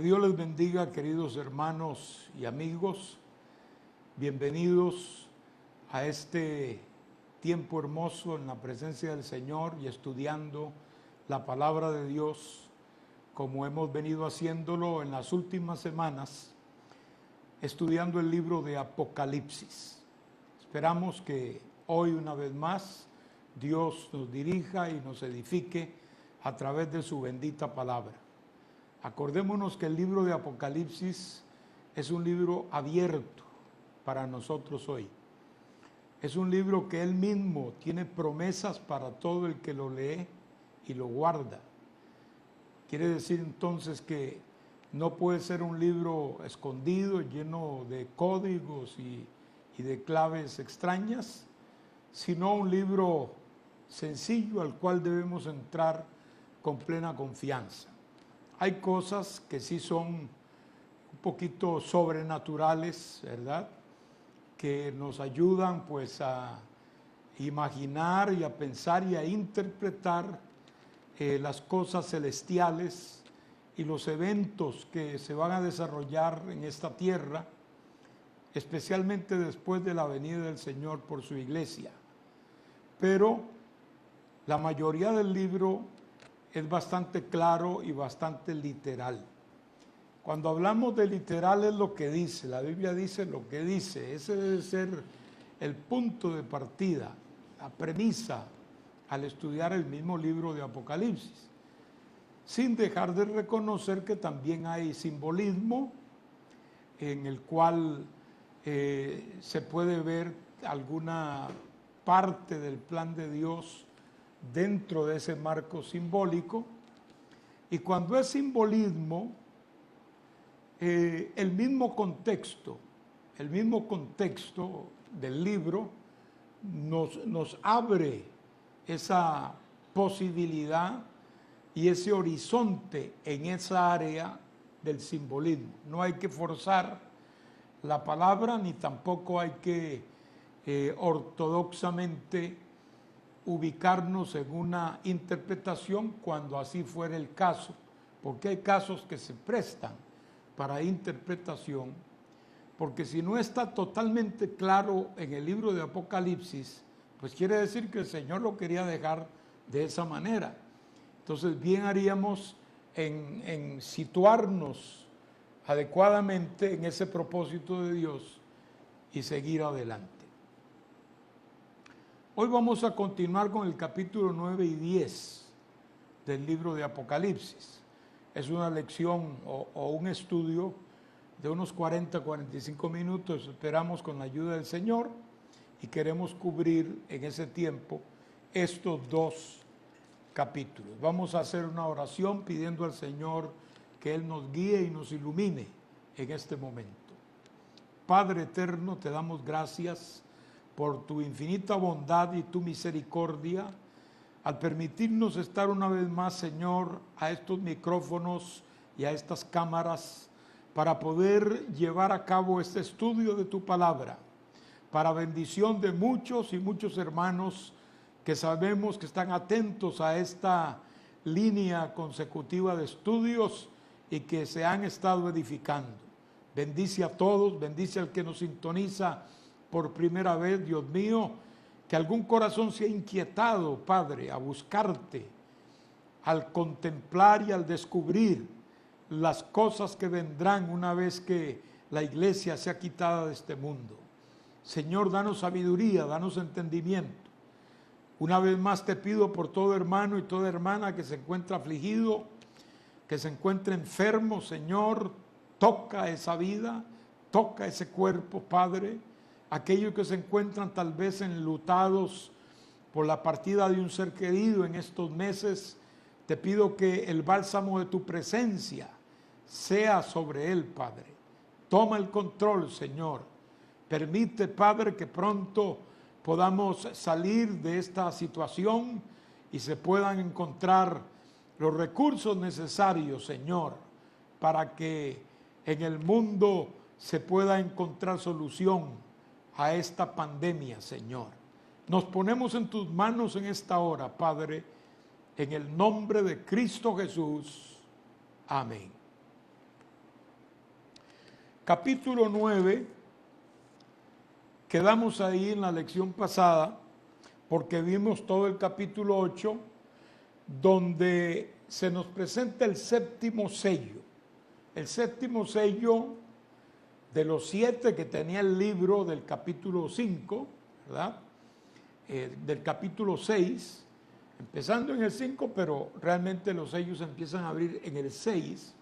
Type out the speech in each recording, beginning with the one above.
Dios les bendiga, queridos hermanos y amigos. Bienvenidos a este tiempo hermoso en la presencia del Señor y estudiando la palabra de Dios, como hemos venido haciéndolo en las últimas semanas, estudiando el libro de Apocalipsis. Esperamos que hoy una vez más Dios nos dirija y nos edifique a través de su bendita palabra. Acordémonos que el libro de Apocalipsis es un libro abierto para nosotros hoy. Es un libro que Él mismo tiene promesas para todo el que lo lee y lo guarda. Quiere decir entonces que no puede ser un libro escondido, lleno de códigos y de claves extrañas, sino un libro sencillo al cual debemos entrar con plena confianza. Hay cosas que sí son un poquito sobrenaturales, ¿verdad?, que nos ayudan pues a imaginar y a pensar y a interpretar las cosas celestiales y los eventos que se van a desarrollar en esta tierra, especialmente después de la venida del Señor por su iglesia. Pero la mayoría del libro es bastante claro y bastante literal. Cuando hablamos de literal es lo que dice, la Biblia dice lo que dice. Ese debe ser el punto de partida, la premisa al estudiar el mismo libro de Apocalipsis, sin dejar de reconocer que también hay simbolismo en el cual se puede ver alguna parte del plan de Dios dentro de ese marco simbólico. Y cuando es simbolismo, el mismo contexto del libro nos abre esa posibilidad y ese horizonte en esa área del simbolismo. No hay que forzar la palabra, ni tampoco hay que ortodoxamente ubicarnos en una interpretación cuando así fuera el caso, porque hay casos que se prestan para interpretación, porque si no está totalmente claro en el libro de Apocalipsis, pues quiere decir que el Señor lo quería dejar de esa manera. Entonces bien haríamos en situarnos adecuadamente en ese propósito de Dios y seguir adelante. Hoy vamos a continuar con el capítulo 9 y 10 del libro de Apocalipsis. Es una lección o un estudio de unos 40-45 minutos, esperamos con la ayuda del Señor, y queremos cubrir en ese tiempo estos dos capítulos. Vamos a hacer una oración pidiendo al Señor que Él nos guíe y nos ilumine en este momento. Padre eterno, te damos gracias por tu infinita bondad y tu misericordia, al permitirnos estar una vez más, Señor, a estos micrófonos y a estas cámaras, para poder llevar a cabo este estudio de tu palabra, para bendición de muchos y muchos hermanos que sabemos que están atentos a esta línea consecutiva de estudios y que se han estado edificando. Bendice a todos, bendice al que nos sintoniza por primera vez, Dios mío, que algún corazón se ha inquietado, Padre, a buscarte, al contemplar y al descubrir las cosas que vendrán una vez que la iglesia sea quitada de este mundo. Señor, danos sabiduría, danos entendimiento. Una vez más te pido por todo hermano y toda hermana que se encuentra afligido, que se encuentre enfermo, Señor, toca esa vida, toca ese cuerpo, Padre. Aquellos que se encuentran tal vez enlutados por la partida de un ser querido en estos meses, te pido que el bálsamo de tu presencia sea sobre él, Padre. Toma el control, Señor. Permite, Padre, que pronto podamos salir de esta situación y se puedan encontrar los recursos necesarios, Señor, para que en el mundo se pueda encontrar solución a esta pandemia, Señor. Nos ponemos en tus manos en esta hora, Padre, en el nombre de Cristo Jesús. Amén. capítulo 9, quedamos ahí en la lección pasada, porque vimos todo el capítulo 8, donde se nos presenta el séptimo sello. El séptimo sello de los 7 que tenía el libro del capítulo 5, ¿verdad? Del capítulo 6, empezando en el 5, pero realmente los sellos empiezan a abrir en el 6.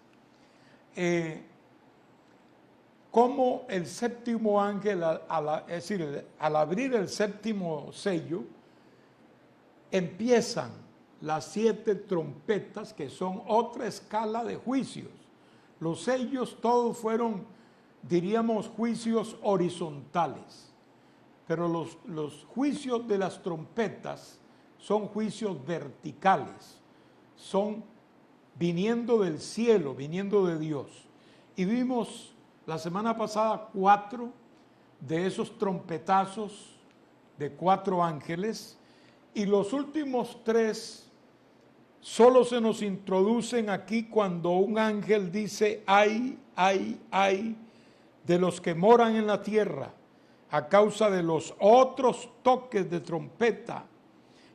Como el séptimo ángel, es decir, al abrir el séptimo sello, empiezan las 7 trompetas, que son otra escala de juicios. Los sellos todos fueron, diríamos, juicios horizontales, pero los juicios de las trompetas son juicios verticales, son viniendo del cielo, viniendo de Dios. Y vimos la semana pasada 4 de esos trompetazos de 4 ángeles, y los últimos 3 solo se nos introducen aquí cuando un ángel dice: ay, ay, ay de los que moran en la tierra, a causa de los otros toques de trompeta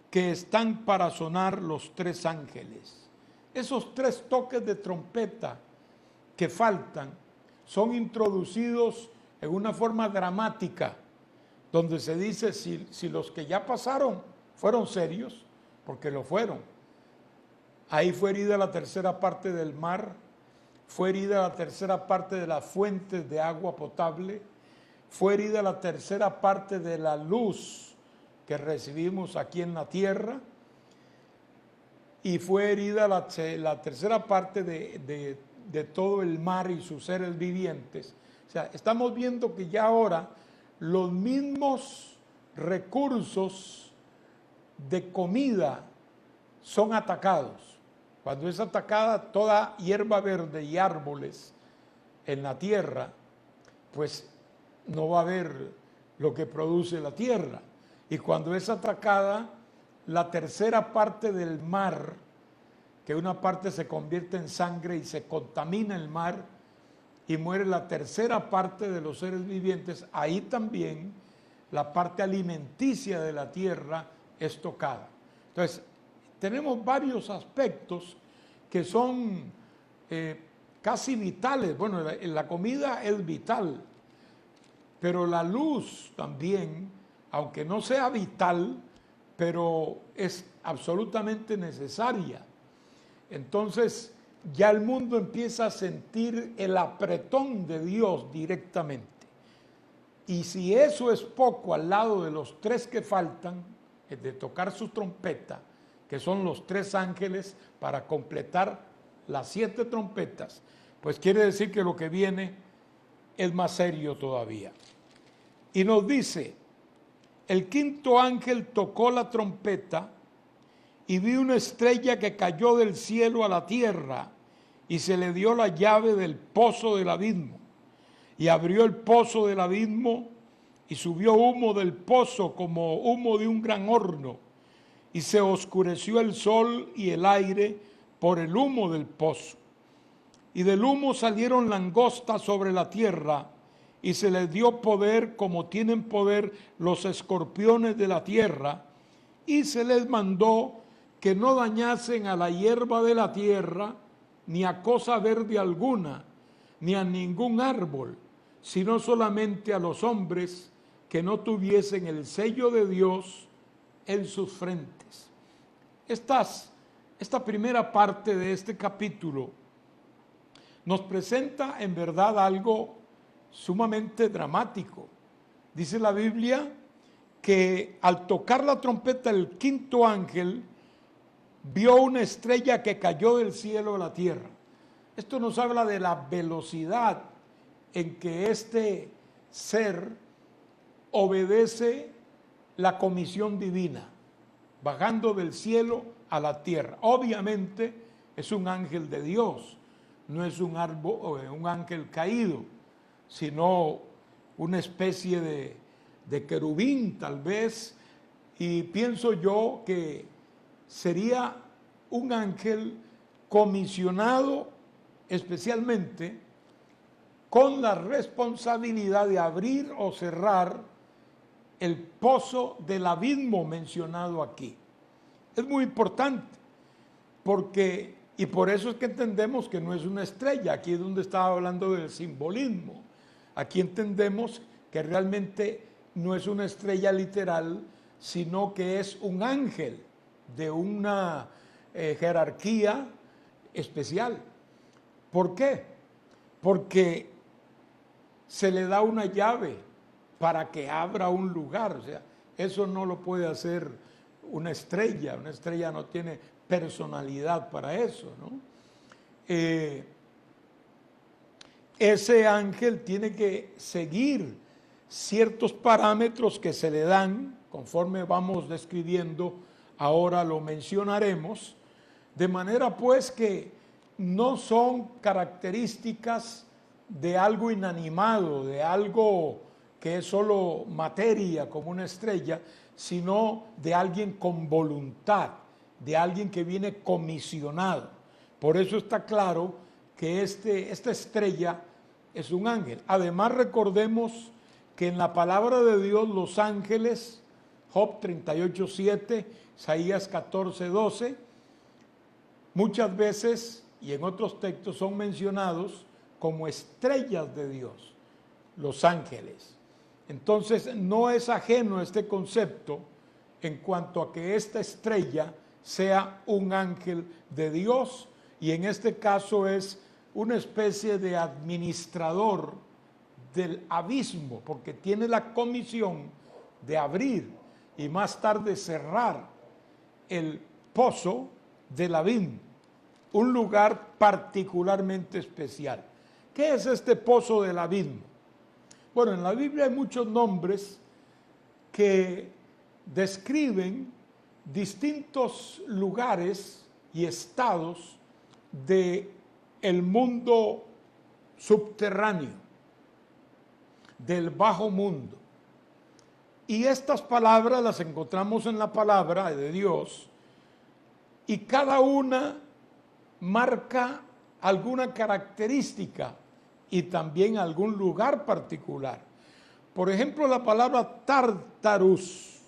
que están para sonar los 3 ángeles. Esos 3 toques de trompeta que faltan son introducidos en una forma dramática, donde se dice si los que ya pasaron fueron serios, porque lo fueron. Ahí fue herida la tercera parte del mar, fue herida la tercera parte de las fuentes de agua potable, fue herida la tercera parte de la luz que recibimos aquí en la tierra, y fue herida la tercera parte de todo el mar y sus seres vivientes. O sea, estamos viendo que ya ahora los mismos recursos de comida son atacados. Cuando es atacada toda hierba verde y árboles en la tierra, pues no va a haber lo que produce la tierra. Y cuando es atacada la tercera parte del mar, que una parte se convierte en sangre y se contamina el mar y muere la tercera parte de los seres vivientes, ahí también la parte alimenticia de la tierra es tocada. Entonces, tenemos varios aspectos que son casi vitales. Bueno, la comida es vital, pero la luz también, aunque no sea vital, pero es absolutamente necesaria. Entonces, ya el mundo empieza a sentir el apretón de Dios directamente. Y si eso es poco al lado de los 3 que faltan, de tocar su trompeta, que son los 3 ángeles para completar las 7 trompetas, pues quiere decir que lo que viene es más serio todavía. Y nos dice: el quinto ángel tocó la trompeta y vi una estrella que cayó del cielo a la tierra, y se le dio la llave del pozo del abismo, y abrió el pozo del abismo, y subió humo del pozo como humo de un gran horno, y se oscureció el sol y el aire por el humo del pozo. Y del humo salieron langostas sobre la tierra, y se les dio poder como tienen poder los escorpiones de la tierra, y se les mandó que no dañasen a la hierba de la tierra, ni a cosa verde alguna, ni a ningún árbol, sino solamente a los hombres que no tuviesen el sello de Dios en sus frentes. Esta primera parte de este capítulo nos presenta en verdad algo sumamente dramático. Dice la Biblia que al tocar la trompeta el quinto ángel vio una estrella que cayó del cielo a la tierra. Esto nos habla de la velocidad en que este ser obedece la comisión divina, bajando del cielo a la tierra. Obviamente es un ángel de Dios, no es un ángel caído, sino una especie de querubín tal vez, y pienso yo que sería un ángel comisionado especialmente con la responsabilidad de abrir o cerrar el pozo del abismo mencionado aquí. Es muy importante, porque, y por eso es que entendemos que no es una estrella. Aquí es donde estaba hablando del simbolismo. Aquí entendemos que realmente no es una estrella literal, sino que es un ángel de una jerarquía especial. ¿Por qué? Porque se le da una llave para que abra un lugar. O sea, eso no lo puede hacer una estrella. Una estrella no tiene personalidad para eso, ¿no? Ese ángel tiene que seguir ciertos parámetros que se le dan, conforme vamos describiendo, ahora lo mencionaremos, de manera pues que no son características de algo inanimado, de algo que es solo materia como una estrella, sino de alguien con voluntad, de alguien que viene comisionado. Por eso está claro que esta estrella es un ángel. Además, recordemos que en la palabra de Dios los ángeles, Job 38:7, Isaías 14:12, muchas veces y en otros textos son mencionados como estrellas de Dios, los ángeles. Entonces no es ajeno este concepto en cuanto a que esta estrella sea un ángel de Dios, y en este caso es una especie de administrador del abismo, porque tiene la comisión de abrir y más tarde cerrar el pozo del abismo, un lugar particularmente especial. ¿Qué es este pozo del abismo? Bueno, en la Biblia hay muchos nombres que describen distintos lugares y estados del mundo subterráneo, del bajo mundo. Y estas palabras las encontramos en la palabra de Dios, y cada una marca alguna característica y también algún lugar particular. Por ejemplo, la palabra Tartarus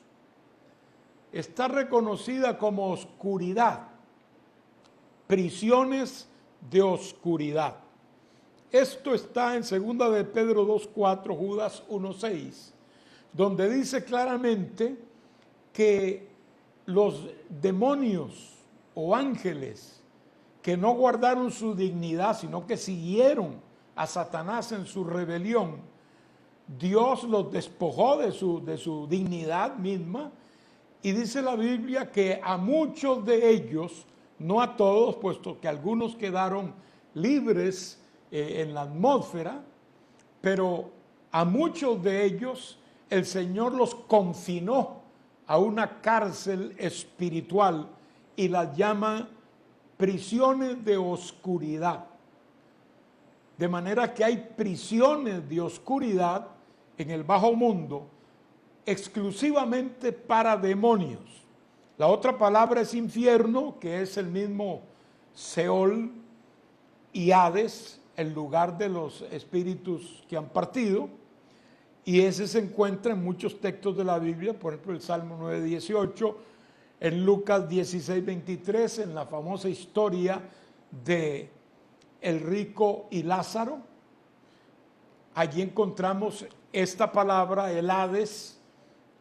está reconocida como oscuridad, prisiones de oscuridad. Esto está en 2 de Pedro 2:4, Judas 1:6, donde dice claramente que los demonios o ángeles que no guardaron su dignidad, sino que siguieron a Satanás en su rebelión, Dios los despojó de su dignidad misma, y dice la Biblia que a muchos de ellos, no a todos, puesto que algunos quedaron libres en la atmósfera, pero a muchos de ellos el Señor los confinó a una cárcel espiritual y las llama prisiones de oscuridad. De manera que hay prisiones de oscuridad en el bajo mundo exclusivamente para demonios. La otra palabra es infierno, que es el mismo Seol y Hades, el lugar de los espíritus que han partido, y ese se encuentra en muchos textos de la Biblia, por ejemplo el Salmo 9:18, en Lucas 16:23, en la famosa historia de el rico y Lázaro. Allí encontramos esta palabra, el Hades,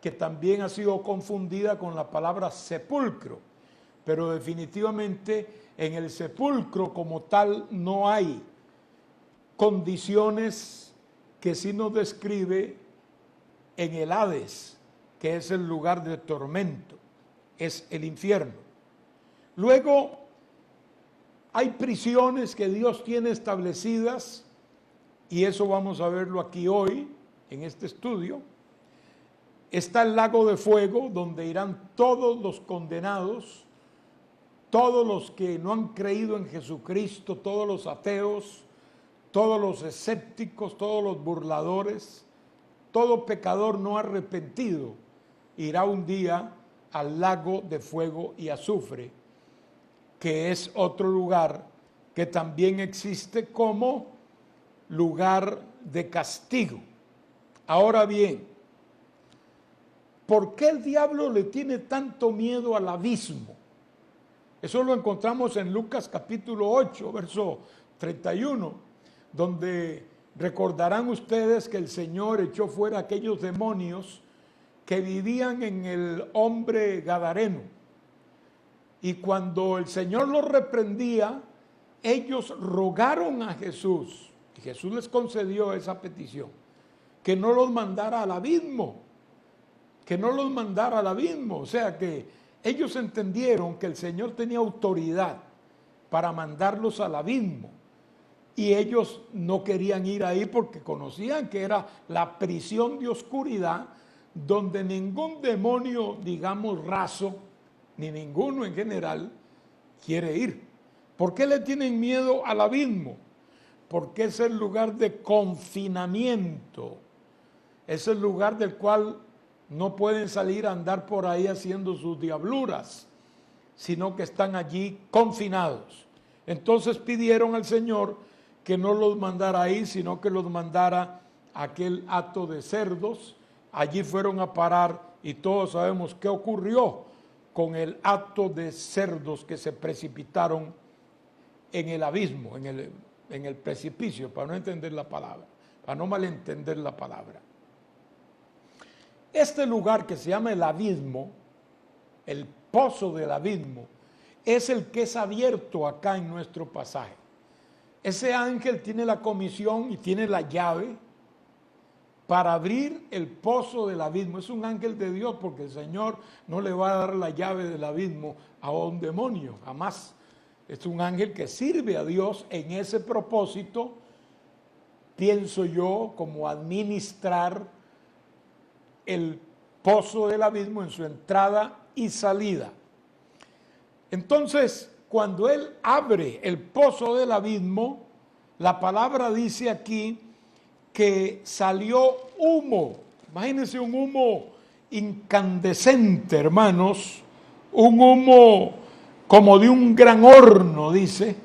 que también ha sido confundida con la palabra sepulcro, pero definitivamente en el sepulcro como tal no hay condiciones que sí nos describe en el Hades, que es el lugar de tormento, es el infierno. Luego hay prisiones que Dios tiene establecidas, y eso vamos a verlo aquí hoy en este estudio. Está el lago de fuego, donde irán todos los condenados, todos los que no han creído en Jesucristo, todos los ateos, todos los escépticos, todos los burladores, todo pecador no arrepentido irá un día al lago de fuego y azufre, que es otro lugar que también existe como lugar de castigo. Ahora bien, ¿por qué el diablo le tiene tanto miedo al abismo? Eso lo encontramos en Lucas capítulo 8, verso 31, donde recordarán ustedes que el Señor echó fuera aquellos demonios que vivían en el hombre gadareno. Y cuando el Señor los reprendía, ellos rogaron a Jesús, y Jesús les concedió esa petición, que no los mandara al abismo, que no los mandara al abismo. O sea que ellos entendieron que el Señor tenía autoridad para mandarlos al abismo, y ellos no querían ir ahí porque conocían que era la prisión de oscuridad donde ningún demonio, digamos, raso, ni ninguno en general, quiere ir. ¿Por qué le tienen miedo al abismo? Porque es el lugar de confinamiento, es el lugar del cual no pueden salir a andar por ahí haciendo sus diabluras, sino que están allí confinados. Entonces pidieron al Señor que no los mandara ahí, sino que los mandara a aquel hato de cerdos. Allí fueron a parar y todos sabemos qué ocurrió con el hato de cerdos que se precipitaron en el abismo, en el precipicio, para no entender la palabra, para no malentender la palabra. Este lugar que se llama el abismo, el pozo del abismo, es el que es abierto acá en nuestro pasaje. Ese ángel tiene la comisión y tiene la llave para abrir el pozo del abismo. Es un ángel de Dios, porque el Señor no le va a dar la llave del abismo a un demonio, jamás. Es un ángel que sirve a Dios en ese propósito, pienso yo, como administrar el pozo del abismo en su entrada y salida. Entonces, cuando él abre el pozo del abismo, la palabra dice aquí que salió humo. Imagínense un humo incandescente, hermanos, un humo como de un gran horno, dice,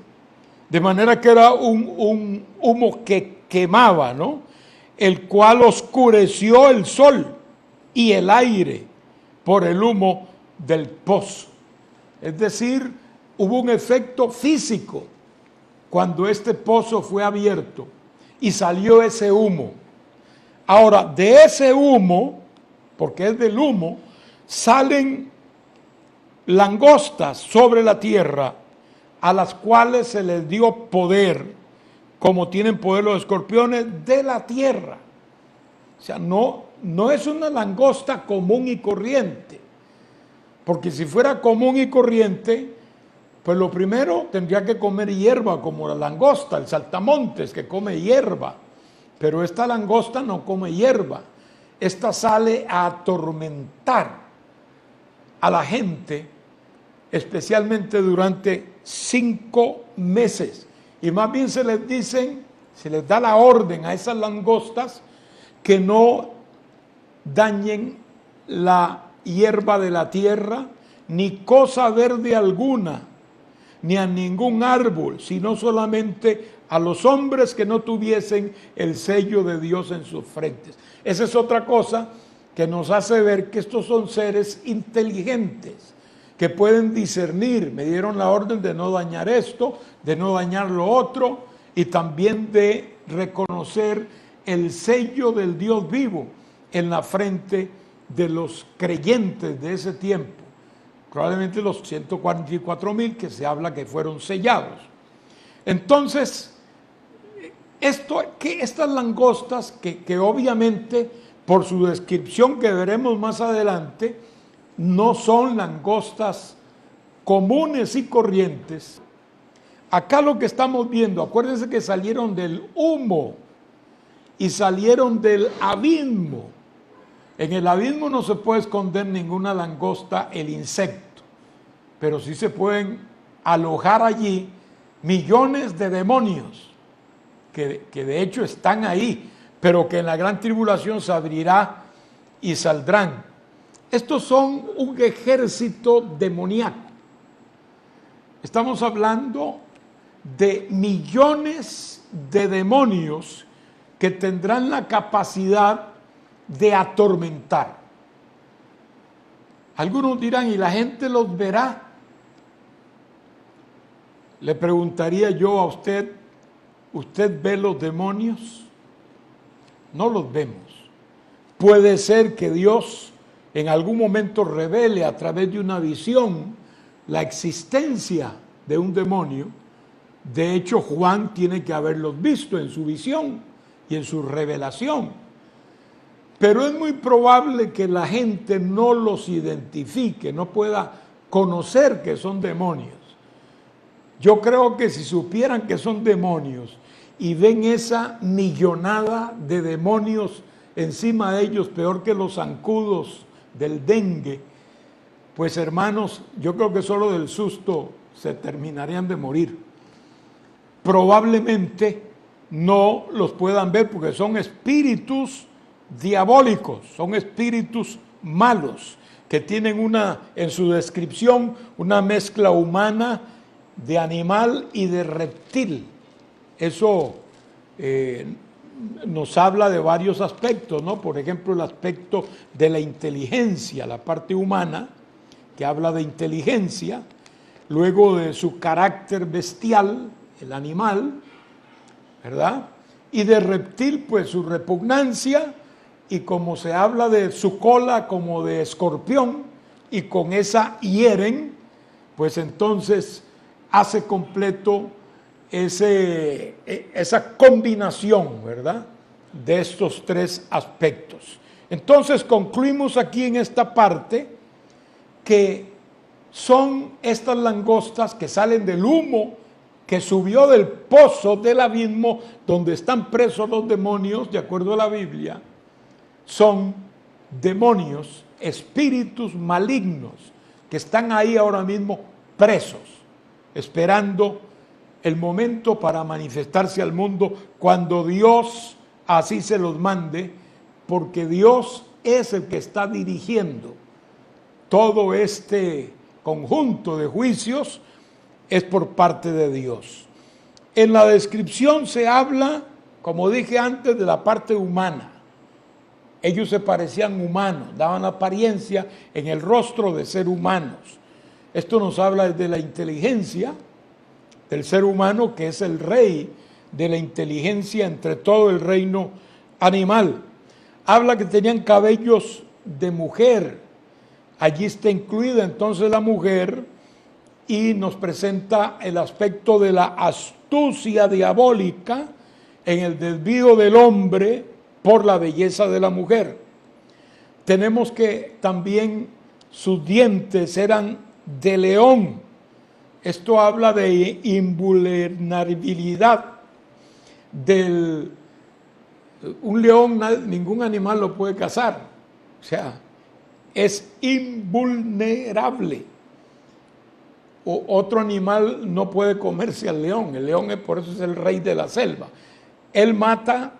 de manera que era un humo que quemaba, ¿no? El cual oscureció el sol y el aire por el humo del pozo. Es decir, hubo un efecto físico cuando este pozo fue abierto y salió ese humo. Ahora, de ese humo, porque es del humo, salen langostas sobre la tierra, a las cuales se les dio poder, como tienen poder los escorpiones de la tierra. O sea, no es una langosta común y corriente, porque si fuera común y corriente, pues lo primero tendría que comer hierba, como la langosta, el saltamontes, que come hierba. Pero esta langosta no come hierba. Esta sale a atormentar a la gente, especialmente durante 5 meses. Y más bien se les da la orden a esas langostas que no dañen la hierba de la tierra, ni cosa verde alguna, ni a ningún árbol, sino solamente a los hombres que no tuviesen el sello de Dios en sus frentes. Esa es otra cosa que nos hace ver que estos son seres inteligentes, que pueden discernir. Me dieron la orden de no dañar esto, de no dañar lo otro, y también de reconocer el sello del Dios vivo en la frente de los creyentes de ese tiempo. Probablemente los 144,000 que se habla que fueron sellados. Entonces, estas langostas, que obviamente por su descripción que veremos más adelante, no son langostas comunes y corrientes. Acá lo que estamos viendo, acuérdense que salieron del humo y salieron del abismo. En el abismo no se puede esconder ninguna langosta, el insecto, pero sí se pueden alojar allí millones de demonios que de hecho están ahí, pero que en la gran tribulación se abrirá y saldrán. Estos son un ejército demoníaco. Estamos hablando de millones de demonios que tendrán la capacidad de atormentar. Algunos dirán, ¿y la gente los verá? Le preguntaría yo a usted, ¿usted ve los demonios? No los vemos. Puede ser que Dios en algún momento revele a través de una visión la existencia de un demonio. De hecho, Juan tiene que haberlos visto en su visión y en su revelación. Pero es muy probable que la gente no los identifique, no pueda conocer que son demonios. Yo creo que si supieran que son demonios y ven esa millonada de demonios encima de ellos, peor que los zancudos del dengue, pues hermanos, yo creo que solo del susto se terminarían de morir. Probablemente no los puedan ver porque son espíritus diabólicos, son espíritus malos, que tienen en su descripción una mezcla humana de animal y de reptil. Eso nos habla de varios aspectos, ¿no? Por ejemplo, el aspecto de la inteligencia, la parte humana, que habla de inteligencia, luego de su carácter bestial, el animal, ¿verdad? Y de reptil, pues su repugnancia, y como se habla de su cola como de escorpión, y con esa hieren, pues entonces hace completo esa combinación, ¿verdad?, de estos tres aspectos. Entonces concluimos aquí en esta parte que son estas langostas que salen del humo que subió del pozo del abismo donde están presos los demonios, de acuerdo a la Biblia. Son demonios, espíritus malignos que están ahí ahora mismo presos, esperando el momento para manifestarse al mundo cuando Dios así se los mande, porque Dios es el que está dirigiendo todo este conjunto de juicios, es por parte de Dios. En la descripción se habla, como dije antes, de la parte humana. Ellos se parecían humanos, daban apariencia en el rostro de ser humanos. Esto nos habla de la inteligencia del ser humano, que es el rey de la inteligencia entre todo el reino animal. Habla que tenían cabellos de mujer. Allí está incluida entonces la mujer y nos presenta el aspecto de la astucia diabólica en el desvío del hombre por la belleza de la mujer. Tenemos que también sus dientes eran de león. Esto habla de invulnerabilidad. Un león, ningún animal lo puede cazar. O sea, es invulnerable. O otro animal no puede comerse al león. El león por eso es el rey de la selva. Él mata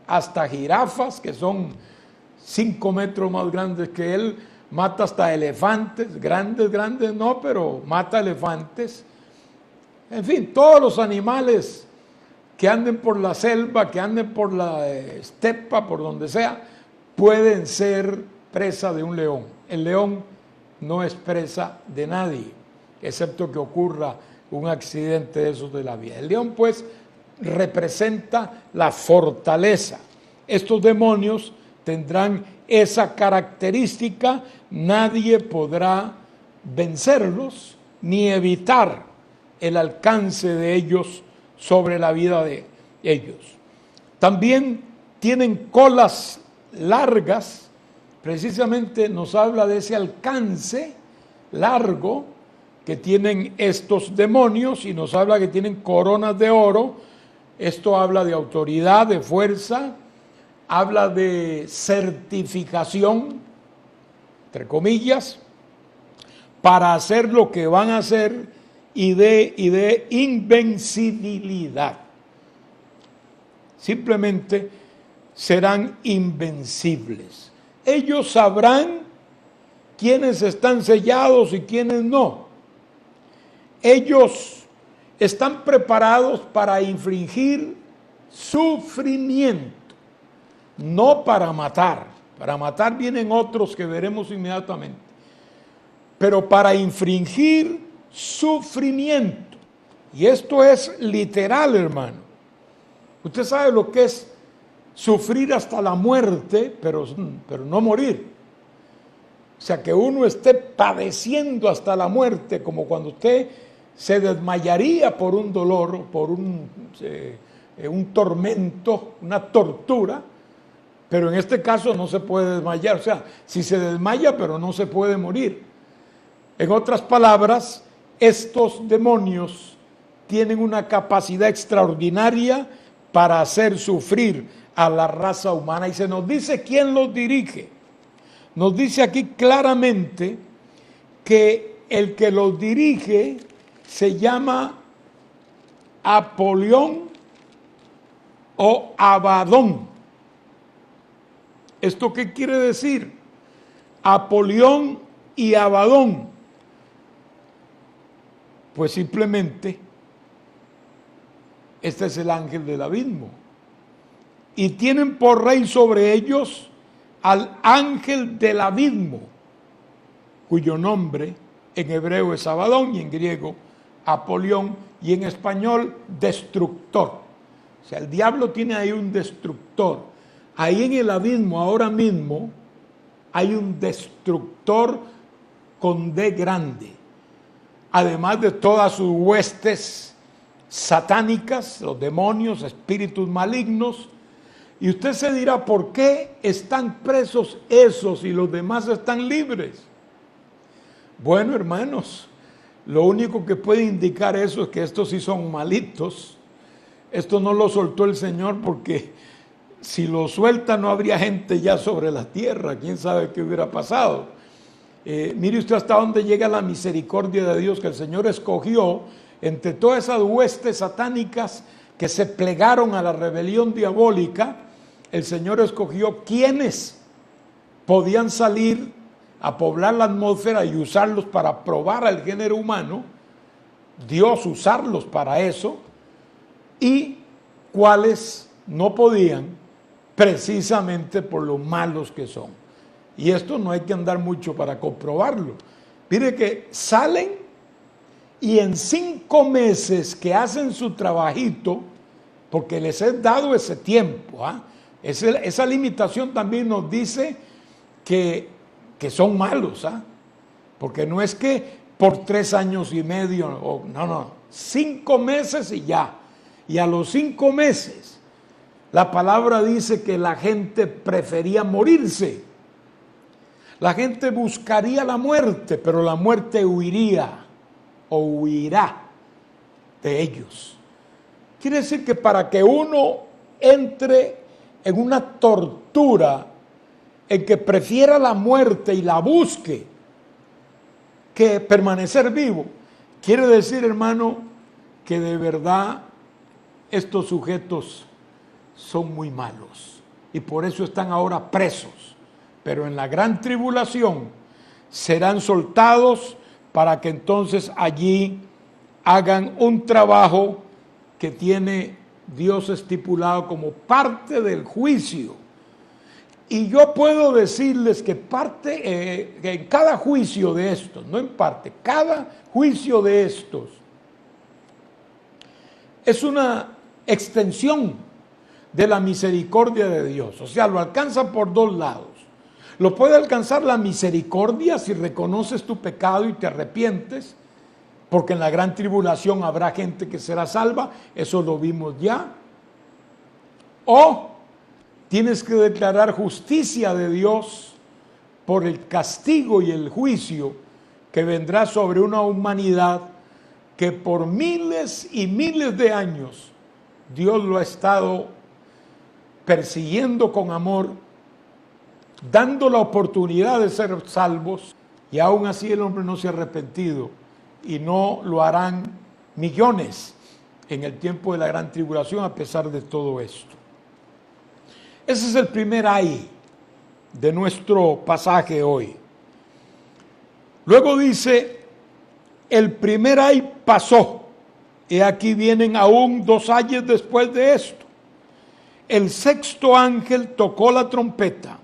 hasta jirafas, que son 5 metros más grandes que él. Mata hasta elefantes, grandes no, pero mata elefantes. En fin, todos los animales que anden por la selva, que anden por la estepa, por donde sea, pueden ser presa de un león. El león no es presa de nadie, excepto que ocurra un accidente de esos de la vida. El león, pues, representa la fortaleza. Estos demonios tendrán esa característica, nadie podrá vencerlos ni evitar el alcance de ellos sobre la vida de ellos. También tienen colas largas, precisamente nos habla de ese alcance largo que tienen estos demonios y nos habla que tienen coronas de oro. Esto habla de autoridad, de fuerza, habla de certificación, entre comillas, para hacer lo que van a hacer y de invencibilidad. Simplemente serán invencibles. Ellos sabrán quiénes están sellados y quiénes no. Ellos están preparados para infligir sufrimiento, no para matar. Para matar vienen otros que veremos inmediatamente, pero para infringir sufrimiento. Y esto es literal, hermano. Usted sabe lo que es sufrir hasta la muerte, pero no morir. O sea, que uno esté padeciendo hasta la muerte, como cuando usted se desmayaría por un dolor, por un tormento, una tortura, pero en este caso no se puede desmayar. O sea, si se desmaya, pero no se puede morir. En otras palabras, estos demonios tienen una capacidad extraordinaria para hacer sufrir a la raza humana. Y se nos dice quién los dirige. Nos dice aquí claramente que el que los dirige se llama Apolión o Abadón. ¿Esto qué quiere decir? Apolión y Abadón. Pues simplemente, este es el ángel del abismo. Y tienen por rey sobre ellos al ángel del abismo, cuyo nombre en hebreo es Abadón y en griego Apolión y en español destructor. O sea, el diablo tiene ahí un destructor. Ahí en el abismo ahora mismo hay un destructor con D grande, además de todas sus huestes satánicas, los demonios, espíritus malignos. Y usted se dirá, ¿por qué están presos esos y los demás están libres? Bueno, hermanos, lo único que puede indicar eso es que estos sí son malitos. Esto no lo soltó el Señor, porque si lo suelta no habría gente ya sobre la tierra. ¿Quién sabe qué hubiera pasado? Mire usted hasta dónde llega la misericordia de Dios, que el Señor escogió entre todas esas huestes satánicas que se plegaron a la rebelión diabólica. El Señor escogió quienes podían salir a poblar la atmósfera y usarlos para probar al género humano, Dios usarlos para eso, y cuáles no podían, precisamente por lo malos que son. Y esto no hay que andar mucho para comprobarlo. Mire que salen y en 5 meses que hacen su trabajito, porque les he dado ese tiempo, esa limitación también nos dice que son malos, porque no es que por 3 años y medio, no, 5 meses y ya. Y a los 5 meses, la palabra dice que la gente prefería morirse. La gente buscaría la muerte, pero la muerte huiría o huirá de ellos. Quiere decir que para que uno entre en una tortura en que prefiera la muerte y la busque que permanecer vivo, quiere decir, hermano, que de verdad estos sujetos son muy malos y por eso están ahora presos. Pero en la gran tribulación serán soltados para que entonces allí hagan un trabajo que tiene Dios estipulado como parte del juicio. Y yo puedo decirles que que en cada juicio de estos, no en parte, cada juicio de estos es una extensión de la misericordia de Dios. O sea, lo alcanza por 2 lados. Lo puede alcanzar la misericordia si reconoces tu pecado y te arrepientes, porque en la gran tribulación habrá gente que será salva, eso lo vimos ya. O tienes que declarar justicia de Dios por el castigo y el juicio que vendrá sobre una humanidad que por miles y miles de años Dios lo ha estado persiguiendo con amor, dando la oportunidad de ser salvos, y aún así el hombre no se ha arrepentido, y no lo harán millones en el tiempo de la gran tribulación a pesar de todo esto. Ese es el primer ay de nuestro pasaje hoy. Luego dice, el primer ay pasó, y aquí vienen aún 2 ayes después de esto. el sexto ángel tocó la trompeta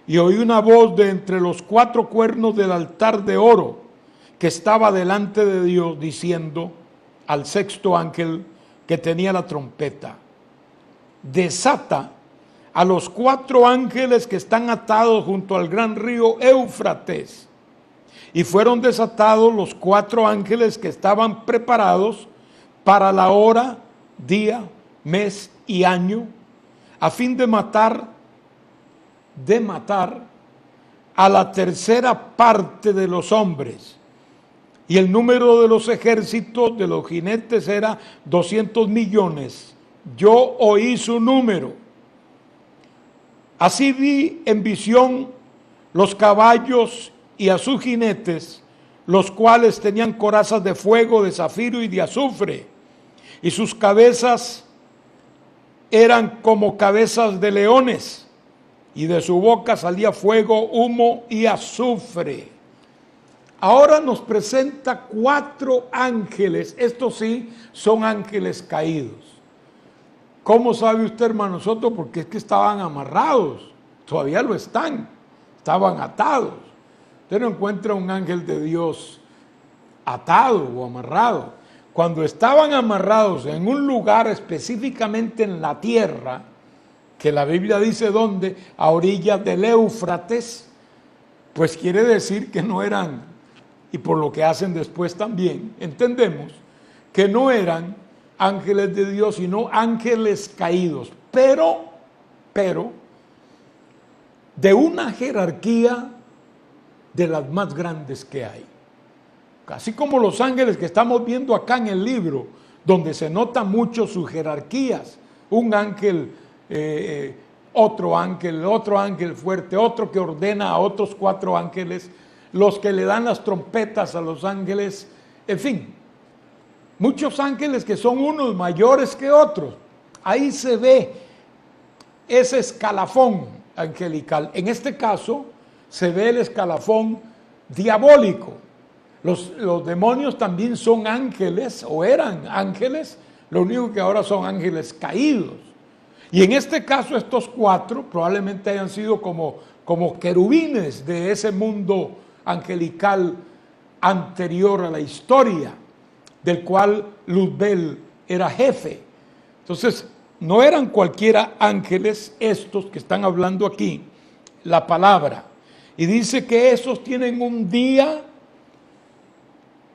y oí una voz de entre los cuatro cuernos del altar de oro que estaba delante de Dios, diciendo al sexto ángel que tenía la trompeta: desata a los cuatro ángeles que están atados junto al gran río Éufrates. Y fueron desatados los cuatro ángeles que estaban preparados para la hora, día, mes y año, a fin de matar a la tercera parte de los hombres. Y el número de los ejércitos de los jinetes era 200 millones. Yo oí su número. Así vi en visión los caballos y a sus jinetes, los cuales tenían corazas de fuego, de zafiro y de azufre, y sus cabezas eran como cabezas de leones, y de su boca salía fuego, humo y azufre. Ahora nos presenta cuatro ángeles. Estos sí son ángeles caídos. ¿Cómo sabe usted, hermano Soto? Porque es que estaban amarrados, todavía lo están, estaban atados. Usted no encuentra un ángel de Dios atado o amarrado. Cuando estaban amarrados en un lugar específicamente en la tierra, que la Biblia dice dónde, a orillas del Éufrates, pues quiere decir que no eran, y por lo que hacen después también, entendemos que no eran ángeles de Dios, sino ángeles caídos, pero, de una jerarquía de las más grandes que hay. Así como los ángeles que estamos viendo acá en el libro, donde se nota mucho sus jerarquías, un ángel, otro ángel fuerte, otro que ordena a otros cuatro ángeles, los que le dan las trompetas a los ángeles, en fin, muchos ángeles que son unos mayores que otros. Ahí se ve ese escalafón angelical. En este caso se ve el escalafón diabólico. Los demonios también son ángeles, o eran ángeles, lo único que ahora son ángeles caídos. Y en este caso estos cuatro probablemente hayan sido como querubines de ese mundo angelical anterior a la historia, del cual Luzbel era jefe. Entonces, no eran cualquiera ángeles estos que están hablando aquí, la palabra. Y dice que esos tienen un día,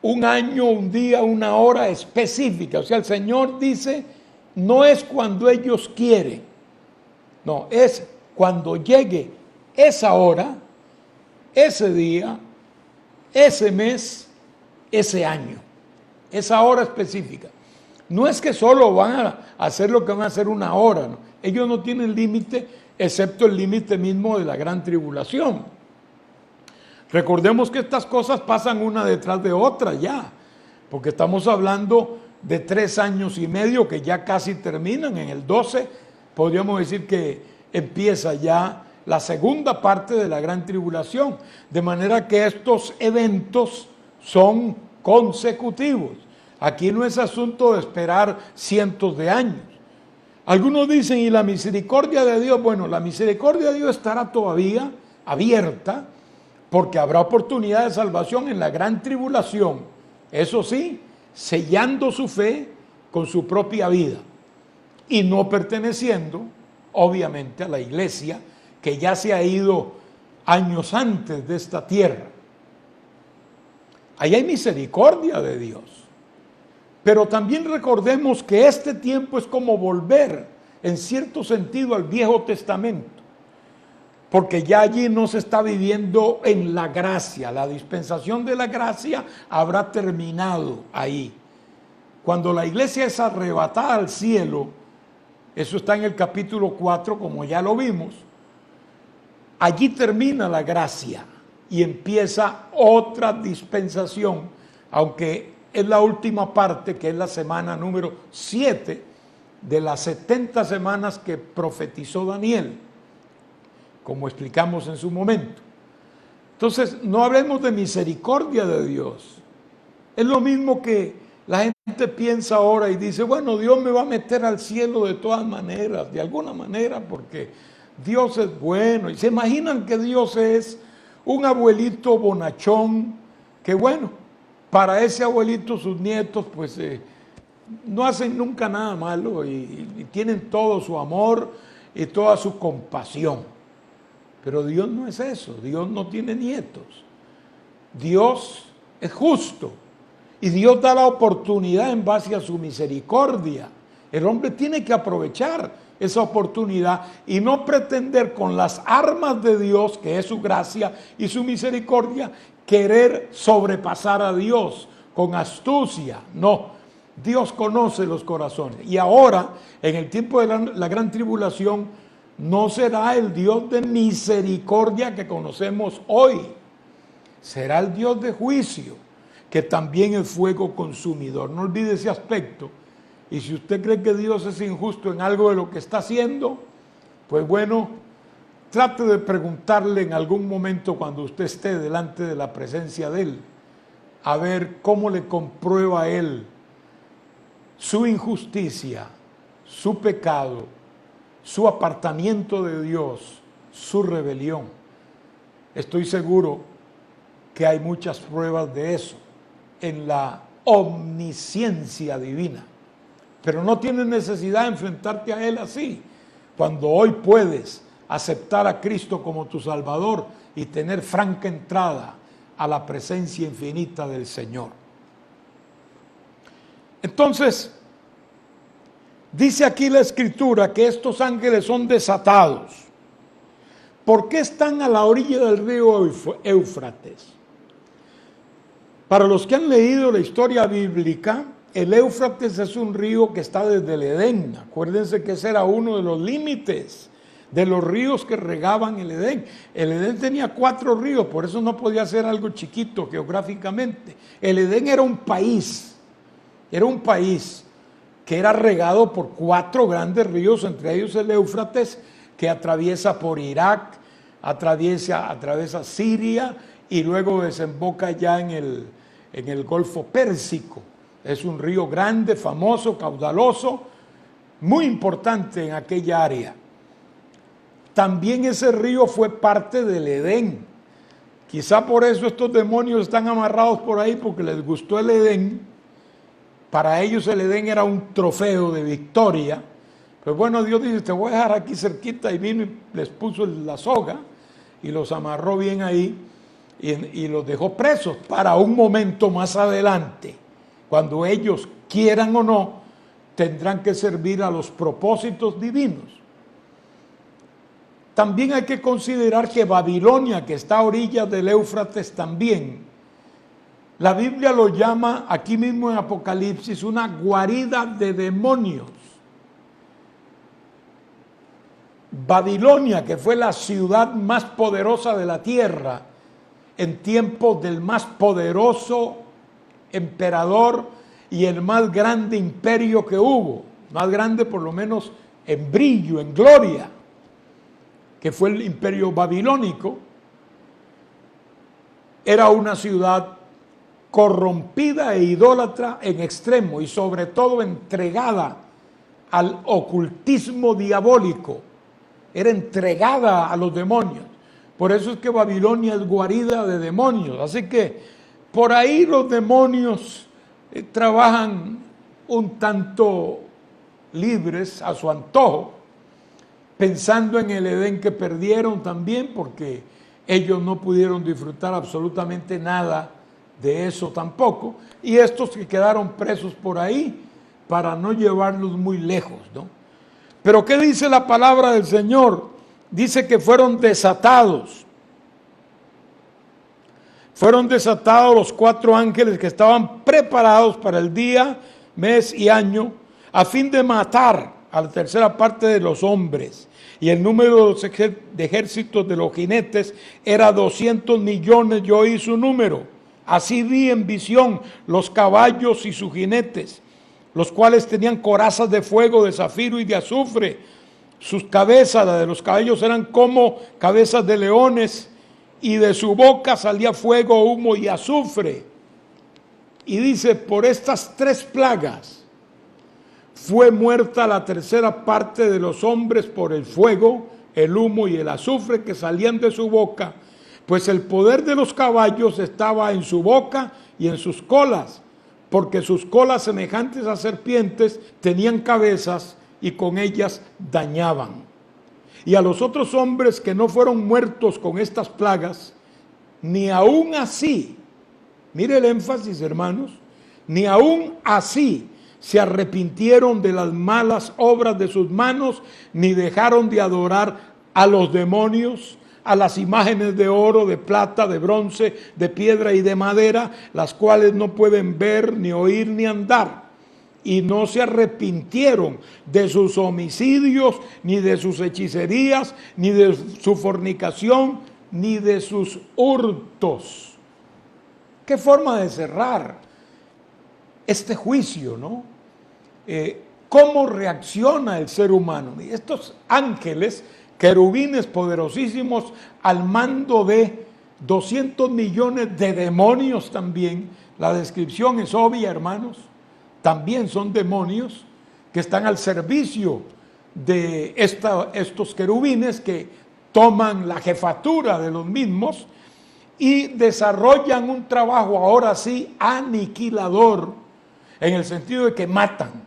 un año, un día, una hora específica. O sea, el Señor dice, no es cuando ellos quieren, no, es cuando llegue esa hora, ese día, ese mes, ese año, esa hora específica. No es que solo van a hacer lo que van a hacer una hora, ¿no? Ellos no tienen límite, excepto el límite mismo de la gran tribulación. Recordemos que estas cosas pasan una detrás de otra ya, porque estamos hablando de 3 años y medio que ya casi terminan. En el 12 podríamos decir que empieza ya la segunda parte de la gran tribulación, de manera que estos eventos son consecutivos. Aquí no es asunto de esperar cientos de años. Algunos dicen, ¿y la misericordia de Dios? Bueno, la misericordia de Dios estará todavía abierta, porque habrá oportunidad de salvación en la gran tribulación, eso sí, sellando su fe con su propia vida y no perteneciendo, obviamente, a la iglesia que ya se ha ido años antes de esta tierra. Ahí hay misericordia de Dios, pero también recordemos que este tiempo es como volver, en cierto sentido, al Viejo Testamento. Porque ya allí no se está viviendo en la gracia, la dispensación de la gracia habrá terminado ahí. Cuando la iglesia es arrebatada al cielo, eso está en el capítulo 4, como ya lo vimos, allí termina la gracia y empieza otra dispensación, aunque es la última parte, que es la semana número 7 de las 70 semanas que profetizó Daniel, como explicamos en su momento. Entonces, no hablemos de misericordia de Dios. Es lo mismo que La gente piensa ahora y dice, bueno, Dios me va a meter al cielo de todas maneras, de alguna manera, porque Dios es bueno. Y se imaginan que Dios es un abuelito bonachón, que bueno, para ese abuelito sus nietos pues no hacen nunca nada malo y tienen todo su amor y toda su compasión. Pero Dios no es eso, Dios no tiene nietos. Dios es justo. Y Dios da la oportunidad en base a su misericordia. El hombre tiene que aprovechar esa oportunidad y no pretender con las armas de Dios, que es su gracia y su misericordia, querer sobrepasar a Dios con astucia. No, Dios conoce los corazones. Y ahora, en el tiempo de la gran tribulación, no será el Dios de misericordia que conocemos hoy. Será el Dios de juicio, que también es fuego consumidor. No olvide ese aspecto. Y si usted cree que Dios es injusto en algo de lo que está haciendo, pues bueno, trate de preguntarle en algún momento cuando usted esté delante de la presencia de Él, a ver cómo le comprueba a Él su injusticia, su pecado, su apartamiento de Dios, su rebelión. Estoy seguro que hay muchas pruebas de eso en la omnisciencia divina. Pero no tienes necesidad de enfrentarte a Él así, cuando hoy puedes aceptar a Cristo como tu Salvador y tener franca entrada a la presencia infinita del Señor. Entonces, dice aquí la Escritura que estos ángeles son desatados. ¿Por qué están a la orilla del río Éufrates? Para los que han leído la historia bíblica, el Éufrates es un río que está desde el Edén. Acuérdense que ese era uno de los límites de los ríos que regaban el Edén. El Edén tenía 4 ríos, por eso no podía ser algo chiquito geográficamente. El Edén era un país que era regado por 4 grandes ríos, entre ellos el Éufrates, que atraviesa por Irak, atraviesa Siria y luego desemboca ya en el Golfo Pérsico. Es un río grande, famoso, caudaloso, muy importante en aquella área. También ese río fue parte del Edén. Quizá por eso estos demonios están amarrados por ahí, porque les gustó el Edén. Para ellos el Edén era un trofeo de victoria. Pues bueno, Dios dice, te voy a dejar aquí cerquita, y vino y les puso la soga y los amarró bien ahí y los dejó presos para un momento más adelante. Cuando ellos quieran o no, tendrán que servir a los propósitos divinos. También hay que considerar que Babilonia, que está a orillas del Éufrates también, la Biblia lo llama aquí mismo en Apocalipsis una guarida de demonios. Babilonia, que fue la ciudad más poderosa de la tierra en tiempos del más poderoso emperador y el más grande imperio que hubo, más grande por lo menos en brillo, en gloria, que fue el imperio babilónico, era una ciudad corrompida e idólatra en extremo y sobre todo entregada al ocultismo diabólico, era entregada a los demonios. Por eso es que Babilonia es guarida de demonios. Así que por ahí los demonios trabajan un tanto libres a su antojo, pensando en el Edén que perdieron también, porque ellos no pudieron disfrutar absolutamente nada de eso tampoco, y estos que quedaron presos por ahí para no llevarlos muy lejos, ¿no? Pero ¿qué dice la palabra del Señor? Dice que fueron desatados. Fueron desatados los 4 ángeles que estaban preparados para el día, mes y año, a fin de matar a la tercera parte de los hombres. Y el número de los ejércitos de los jinetes era 200 millones, yo oí su número. Así vi en visión los caballos y sus jinetes, los cuales tenían corazas de fuego, de zafiro y de azufre. Sus cabezas, la de los caballos, eran como cabezas de leones, y de su boca salía fuego, humo y azufre. Y dice, por estas 3 plagas fue muerta la tercera parte de los hombres por el fuego, el humo y el azufre que salían de su boca, pues el poder de los caballos estaba en su boca y en sus colas, porque sus colas semejantes a serpientes tenían cabezas y con ellas dañaban. Y a los otros hombres que no fueron muertos con estas plagas, ni aún así, mire el énfasis, hermanos, ni aún así se arrepintieron de las malas obras de sus manos, ni dejaron de adorar a los demonios, a las imágenes de oro, de plata, de bronce, de piedra y de madera, las cuales no pueden ver, ni oír, ni andar. Y no se arrepintieron de sus homicidios, ni de sus hechicerías, ni de su fornicación, ni de sus hurtos. ¿Qué forma de cerrar este juicio, no? ¿Cómo reacciona el ser humano? Y estos ángeles, querubines poderosísimos, al mando de 200 millones de demonios también. La descripción es obvia, hermanos. También son demonios que están al servicio de estos querubines que toman la jefatura de los mismos y desarrollan un trabajo ahora sí aniquilador, en el sentido de que matan.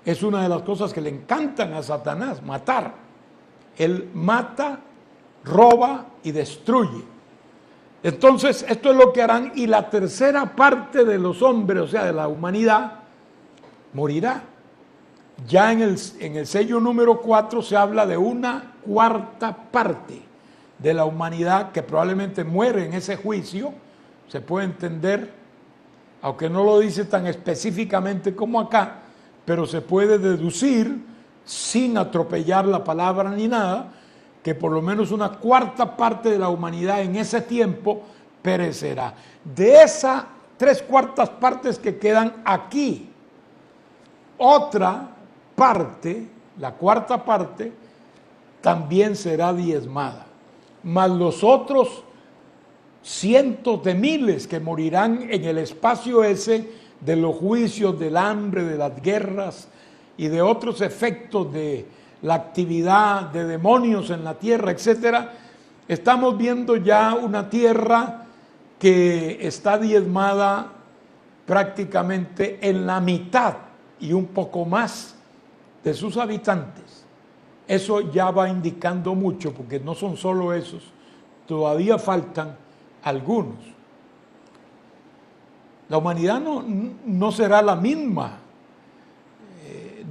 Es una de las cosas que le encantan a Satanás, matar. Él mata, roba y destruye. Entonces, esto es lo que harán, y la tercera parte de los hombres, o sea, de la humanidad, morirá. Ya en el sello número 4 se habla de una cuarta parte de la humanidad que probablemente muere en ese juicio. Se puede entender, aunque no lo dice tan específicamente como acá, pero se puede deducir, sin atropellar la palabra ni nada, que por lo menos una cuarta parte de la humanidad en ese tiempo perecerá. De esas 3/4 partes que quedan aquí, otra parte, la cuarta parte, también será diezmada. Mas los otros cientos de miles que morirán en el espacio ese de los juicios, del hambre, de las guerras y de otros efectos de la actividad de demonios en la tierra, etcétera, estamos viendo ya una tierra que está diezmada prácticamente en la mitad y un poco más de sus habitantes. Eso ya va indicando mucho, porque no son solo esos, todavía faltan algunos. La humanidad no será la misma,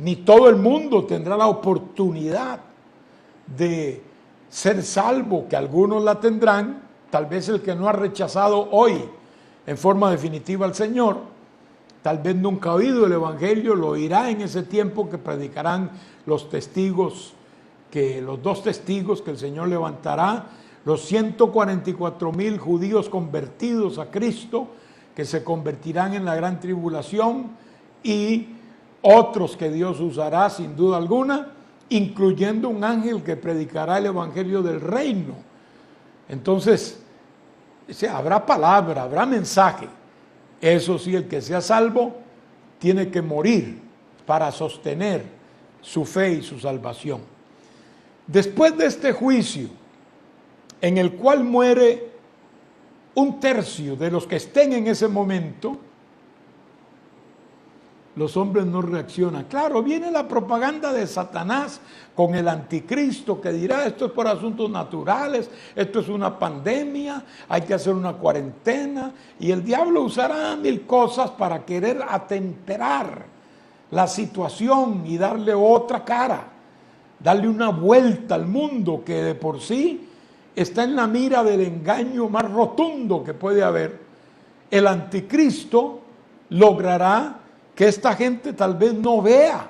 ni todo el mundo tendrá la oportunidad de ser salvo, que algunos la tendrán, tal vez el que no ha rechazado hoy en forma definitiva al Señor, tal vez nunca ha oído el Evangelio, lo oirá en ese tiempo que predicarán los testigos, los 2 testigos que el Señor levantará, los 144,000 judíos convertidos a Cristo, que se convertirán en la gran tribulación, y otros que Dios usará sin duda alguna, incluyendo un ángel que predicará el evangelio del reino. Entonces, habrá palabra, habrá mensaje. Eso sí, el que sea salvo tiene que morir para sostener su fe y su salvación. Después de este juicio, en el cual muere 1/3 de los que estén en ese momento, los hombres no reaccionan. Claro, viene la propaganda de Satanás con el anticristo que dirá: esto es por asuntos naturales, esto es una pandemia, hay que hacer una cuarentena, y el diablo usará 1000 cosas para querer atemperar la situación y darle otra cara, darle una vuelta al mundo que de por sí está en la mira del engaño más rotundo que puede haber. El anticristo logrará que esta gente tal vez no vea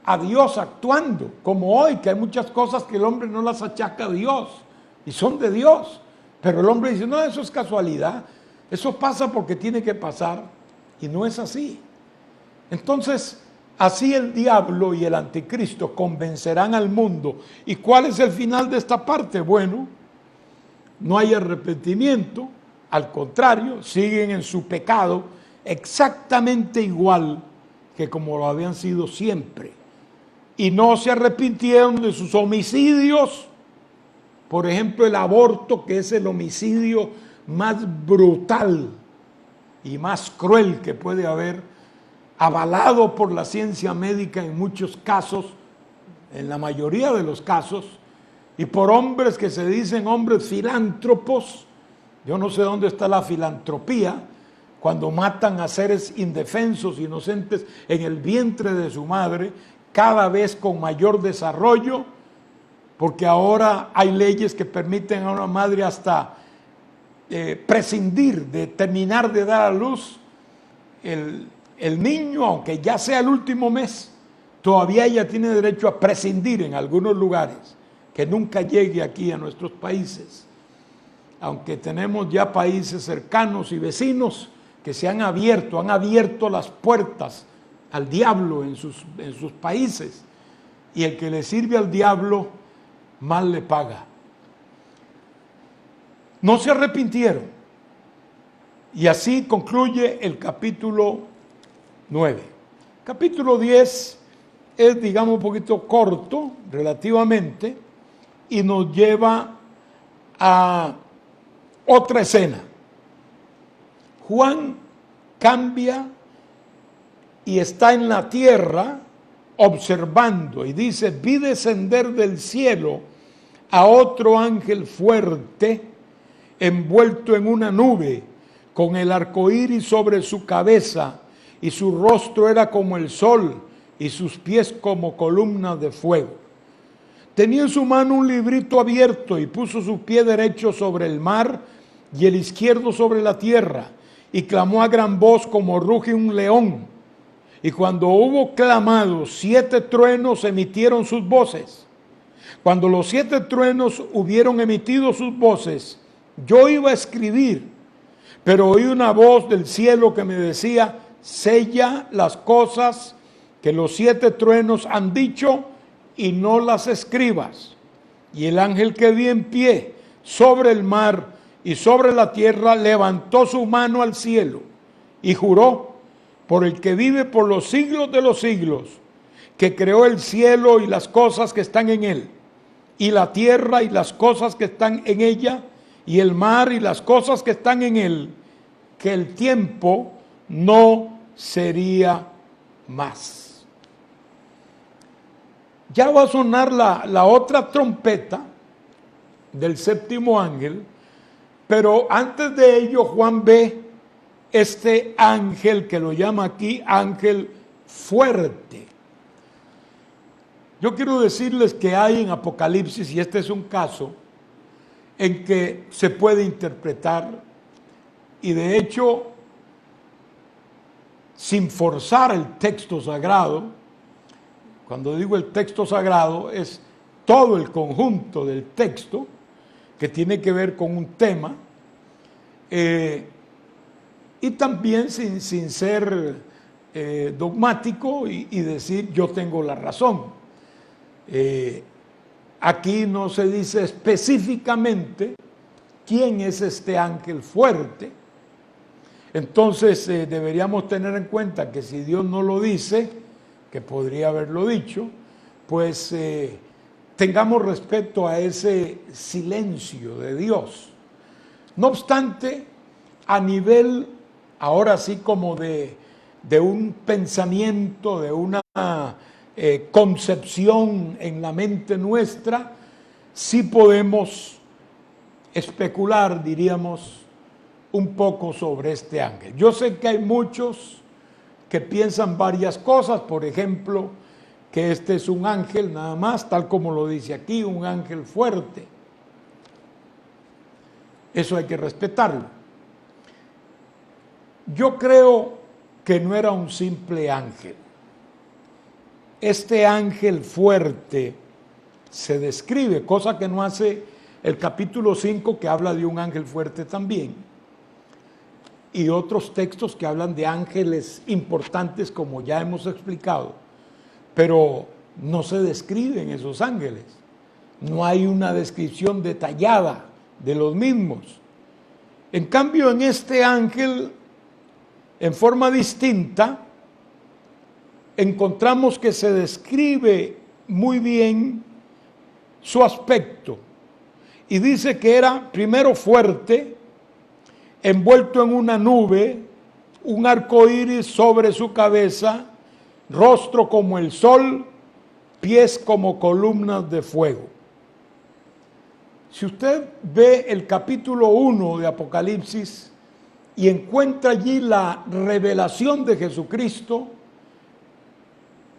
a Dios actuando, como hoy, que hay muchas cosas que el hombre no las achaca a Dios, y son de Dios, pero el hombre dice: no, eso es casualidad, eso pasa porque tiene que pasar, y no es así. Entonces, así el diablo y el anticristo convencerán al mundo. ¿Y cuál es el final de esta parte? Bueno, no hay arrepentimiento, Al contrario, siguen en su pecado exactamente igual que como lo habían sido siempre. Y no se arrepintieron de sus homicidios. Por ejemplo, el aborto, que es el homicidio más brutal y más cruel que puede haber, avalado por la ciencia médica en muchos casos, en la mayoría de los casos, y por hombres que se dicen hombres filántropos. Yo no sé dónde está la filantropía cuando matan a seres indefensos, inocentes, en el vientre de su madre, cada vez con mayor desarrollo, porque ahora hay leyes que permiten a una madre hasta prescindir de terminar de dar a luz el niño, aunque ya sea el último mes, todavía ella tiene derecho a prescindir en algunos lugares, que nunca llegue aquí a nuestros países, aunque tenemos ya países cercanos y vecinos que se han abierto las puertas al diablo en sus países, y el que le sirve al diablo mal le paga. No se arrepintieron, y así concluye el capítulo 9. Capítulo 10 es, digamos, un poquito corto relativamente, y nos lleva a otra escena. Juan cambia y está en la tierra observando, y dice: vi descender del cielo a otro ángel fuerte, envuelto en una nube, con el arco iris sobre su cabeza, y su rostro era como el sol, y sus pies como columnas de fuego. Tenía en su mano un librito abierto, y puso su pie derecho sobre el mar y el izquierdo sobre la tierra, y clamó a gran voz como ruge un león. Y cuando hubo clamado, 7 truenos emitieron sus voces. Cuando los 7 truenos hubieron emitido sus voces, yo iba a escribir, pero oí una voz del cielo que me decía: sella las cosas que los 7 truenos han dicho y no las escribas. Y el ángel que vi en pie sobre el mar y sobre la tierra levantó su mano al cielo y juró por el que vive por los siglos de los siglos, que creó el cielo y las cosas que están en él, y la tierra y las cosas que están en ella, y el mar y las cosas que están en él, que el tiempo no sería más. Ya va a sonar la otra trompeta del 7º ángel, pero antes de ello Juan ve este ángel que lo llama aquí ángel fuerte. Yo quiero decirles que hay en Apocalipsis, y este es un caso en que se puede interpretar, y de hecho, sin forzar el texto sagrado. Cuando digo el texto sagrado, es todo el conjunto del texto que tiene que ver con un tema, y también sin ser dogmático y decir yo tengo la razón. Aquí no se dice específicamente quién es este ángel fuerte. Entonces deberíamos tener en cuenta que si Dios no lo dice, que podría haberlo dicho, pues tengamos respeto a ese silencio de Dios. No obstante, a nivel, ahora sí, como de un pensamiento, de una concepción en la mente nuestra, sí podemos especular, diríamos, un poco sobre este ángel. Yo sé que hay muchos que piensan varias cosas, por ejemplo, que este es un ángel nada más, tal como lo dice aquí, un ángel fuerte. Eso hay que respetarlo. Yo creo que no era un simple ángel. Este ángel fuerte se describe, cosa que no hace el capítulo 5, que habla de un ángel fuerte también, y otros textos que hablan de ángeles importantes, como ya hemos explicado, pero no se describen esos ángeles. No hay una descripción detallada de los mismos. En cambio, en este ángel, en forma distinta, encontramos que se describe muy bien su aspecto. Y dice que era primero fuerte, envuelto en una nube, un arco iris sobre su cabeza, rostro como el sol, pies como columnas de fuego. Si usted ve el capítulo 1 de Apocalipsis y encuentra allí la revelación de Jesucristo,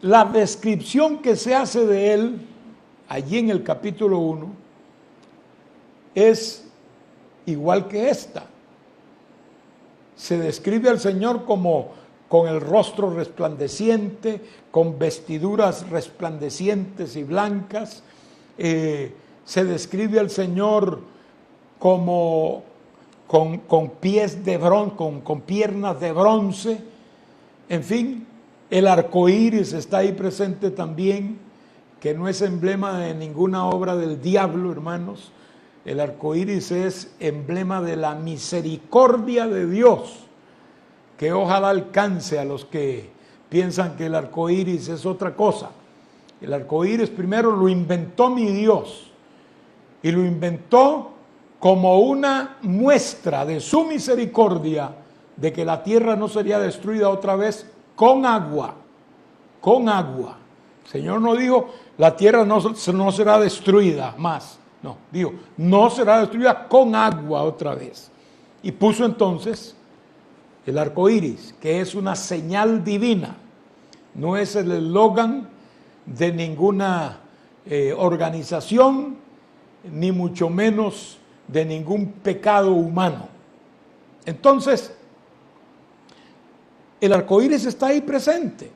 la descripción que se hace de él, allí en el capítulo 1, es igual que esta. Se describe al Señor como con el rostro resplandeciente, con vestiduras resplandecientes y blancas. Se describe al Señor como con pies de bronce, con piernas de bronce. En fin, el arco iris está ahí presente también, que no es emblema de ninguna obra del diablo, hermanos. El arco iris es emblema de la misericordia de Dios, que ojalá alcance a los que piensan que el arco iris es otra cosa. El arco iris primero lo inventó mi Dios, y lo inventó como una muestra de su misericordia, de que la tierra no sería destruida otra vez con agua, con agua. El Señor no dijo, la tierra no será destruida más. No, dijo, no será destruida con agua otra vez. Y puso entonces el arco iris, que es una señal divina. No es el eslogan de ninguna organización, ni mucho menos de ningún pecado humano. Entonces, el arco iris está ahí presente.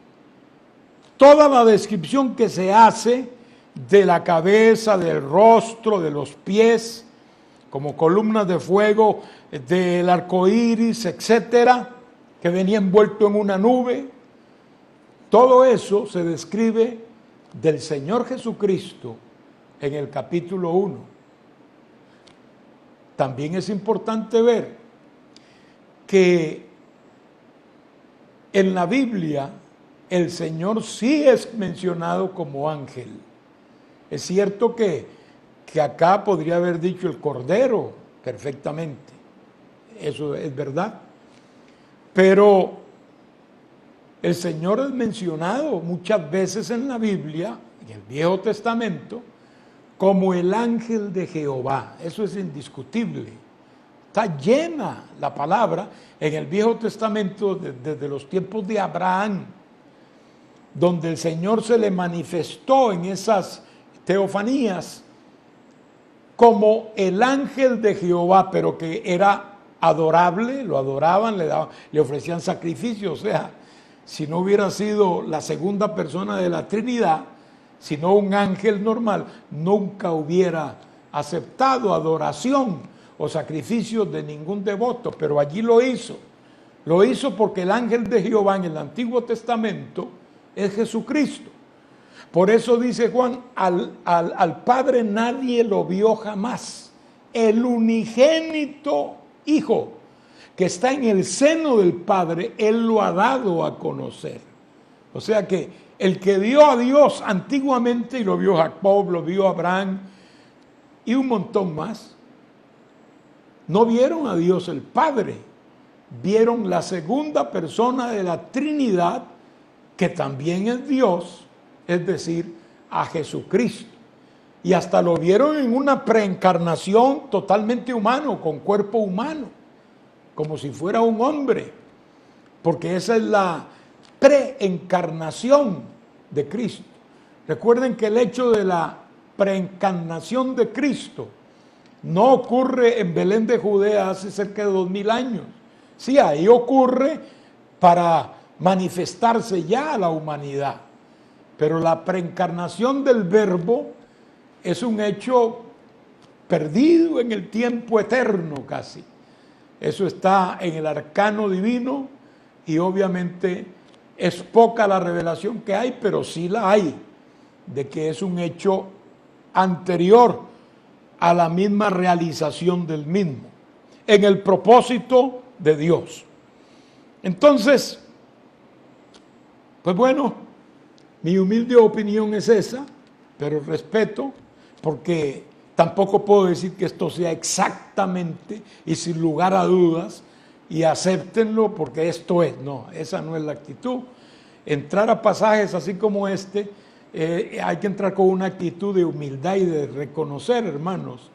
Toda la descripción que se hace de la cabeza, del rostro, de los pies, como columnas de fuego, del arco iris, etcétera, que venía envuelto en una nube, todo eso se describe del Señor Jesucristo en el capítulo 1. También es importante ver que en la Biblia el Señor sí es mencionado como ángel. Es cierto que acá podría haber dicho el Cordero perfectamente, eso es verdad, pero el Señor es mencionado muchas veces en la Biblia, en el Viejo Testamento, como el ángel de Jehová. Eso es indiscutible. Está llena la palabra en el Viejo Testamento desde los tiempos de Abraham, donde el Señor se le manifestó en esas teofanías como el ángel de Jehová, pero que era adorable, lo adoraban, le ofrecían sacrificios. O sea, si no hubiera sido la segunda persona de la Trinidad, sino un ángel normal, nunca hubiera aceptado adoración o sacrificios de ningún devoto, pero allí lo hizo. Lo hizo porque el ángel de Jehová en el Antiguo Testamento es Jesucristo. Por eso dice Juan, al Padre nadie lo vio jamás. El unigénito Hijo que está en el seno del Padre, Él lo ha dado a conocer. O sea que el que vio a Dios antiguamente, y lo vio Jacob, lo vio Abraham y un montón más, no vieron a Dios el Padre, vieron la segunda persona de la Trinidad, que también es Dios, es decir, a Jesucristo. Y hasta lo vieron en una preencarnación totalmente humano, con cuerpo humano, como si fuera un hombre, porque esa es la preencarnación de Cristo. Recuerden que el hecho de la preencarnación de Cristo no ocurre en Belén de Judea hace cerca de 2000 años. Sí, ahí ocurre para manifestarse ya a la humanidad, pero la preencarnación del Verbo es un hecho perdido en el tiempo eterno casi. Eso está en el arcano divino y obviamente es poca la revelación que hay, pero sí la hay, de que es un hecho anterior a la misma realización del mismo. en el propósito de Dios. Entonces, pues bueno, mi humilde opinión es esa, pero respeto, porque tampoco puedo decir que esto sea exactamente y sin lugar a dudas, y acéptenlo porque esto es. No, esa no es la actitud. Entrar a pasajes así como este, hay que entrar con una actitud de humildad y de reconocer, hermanos,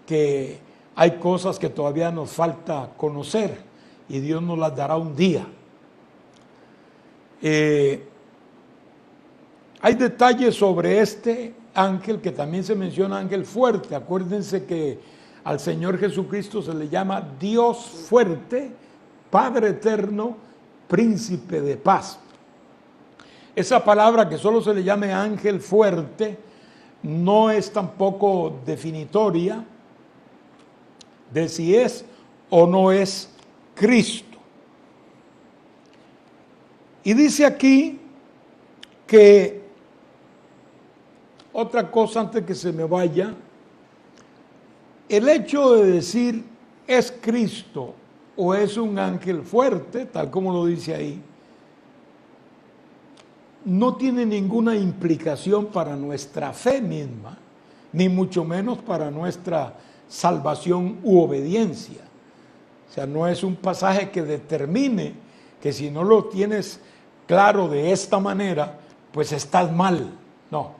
que hay cosas que todavía nos falta conocer y Dios nos las dará un día. Hay detalles sobre este ángel que también se menciona ángel fuerte. Acuérdense que al Señor Jesucristo se le llama Dios fuerte, Padre eterno, príncipe de paz. Esa palabra que solo se le llame ángel fuerte no es tampoco definitoria de si es o no es Cristo. Y dice aquí que otra cosa antes que se me vaya, el hecho de decir es Cristo o es un ángel fuerte, tal como lo dice ahí, no tiene ninguna implicación para nuestra fe misma, ni mucho menos para nuestra salvación u obediencia. O sea, no es un pasaje que determine que si no lo tienes claro de esta manera, pues estás mal. No,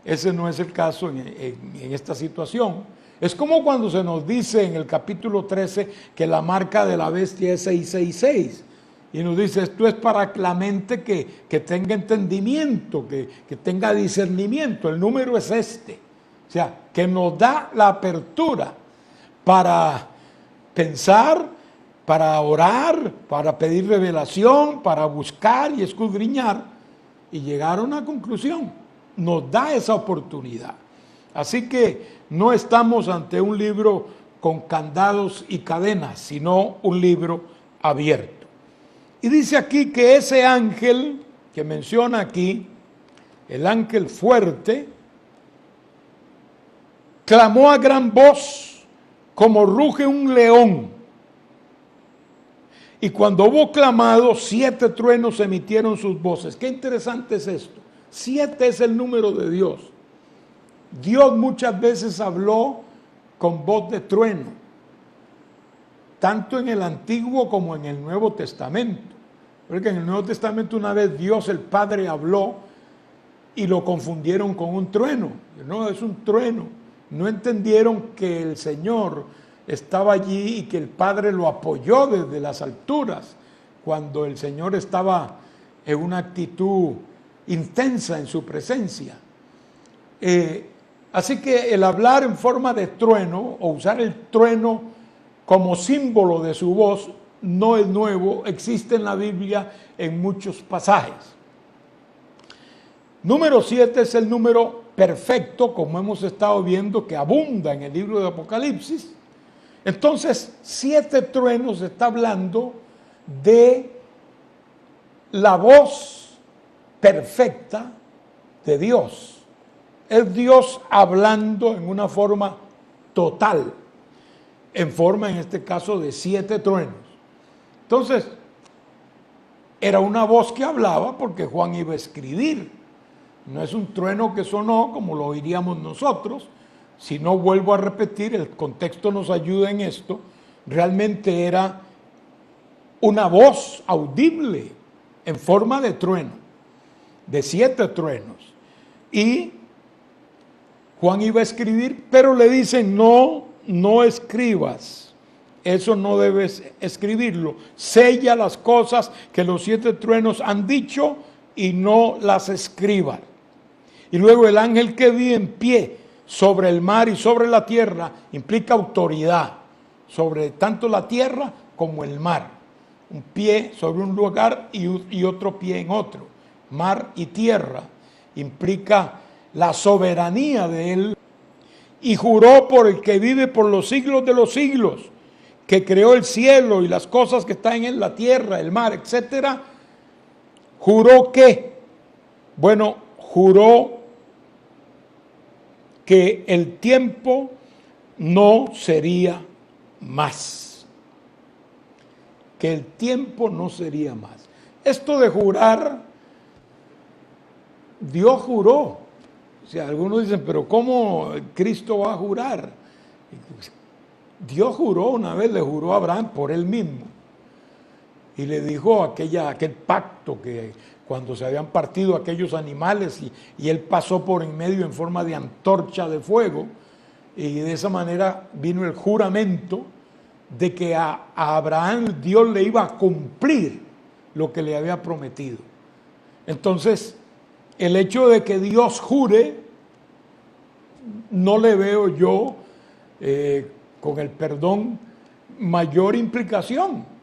ese no es el caso en esta situación. Es como cuando se nos dice en el capítulo 13 que la marca de la bestia es 666. Y nos dice, esto es para la mente que tenga entendimiento, que tenga discernimiento. El número es este. O sea, que nos da la apertura para pensar, para orar, para pedir revelación, para buscar y escudriñar y llegar a una conclusión. Nos da esa oportunidad. Así que no estamos ante un libro con candados y cadenas, sino un libro abierto. Y dice aquí que ese ángel que menciona aquí, el ángel fuerte, clamó a gran voz como ruge un león. Y cuando hubo clamado, 7 truenos emitieron sus voces. Qué interesante es esto. 7 es el número de Dios. Dios muchas veces habló con voz de trueno, tanto en el Antiguo como en el Nuevo Testamento. Porque en el Nuevo Testamento una vez Dios el Padre habló y lo confundieron con un trueno. No, es un trueno. No entendieron que el Señor estaba allí y que el Padre lo apoyó desde las alturas cuando el Señor estaba en una actitud intensa en su presencia. Así que el hablar en forma de trueno o usar el trueno como símbolo de su voz no es nuevo, existe en la Biblia en muchos pasajes. Número 7 es el número perfecto, como hemos estado viendo, que abunda en el libro de Apocalipsis. Entonces, 7 truenos está hablando de la voz perfecta de Dios. Es Dios hablando en una forma total, en forma, en este caso, de 7 truenos. Entonces, era una voz que hablaba porque Juan iba a escribir. No es un trueno que sonó como lo oiríamos nosotros. Si no, vuelvo a repetir, el contexto nos ayuda en esto. Realmente era una voz audible en forma de trueno, de 7 truenos. Y Juan iba a escribir, pero le dicen, no escribas. Eso no debes escribirlo. Sella las cosas que los 7 truenos han dicho y no las escribas. Y luego el ángel que vi en pie sobre el mar y sobre la tierra implica autoridad sobre tanto la tierra como el mar. Un pie sobre un lugar y otro pie en otro. Mar y tierra implica la soberanía de él. Y juró por el que vive por los siglos de los siglos, que creó el cielo y las cosas que están en la tierra, el mar, etcétera. Juró que el tiempo no sería más. Que el tiempo no sería más. Esto de jurar, Dios juró. O sea, algunos dicen, pero ¿cómo Cristo va a jurar? Dios juró una vez, le juró a Abraham por él mismo. Y le dijo aquel pacto que cuando se habían partido aquellos animales y él pasó por en medio en forma de antorcha de fuego, y de esa manera vino el juramento de que a Abraham Dios le iba a cumplir lo que le había prometido. Entonces, el hecho de que Dios jure, no le veo yo, con el perdón, mayor implicación.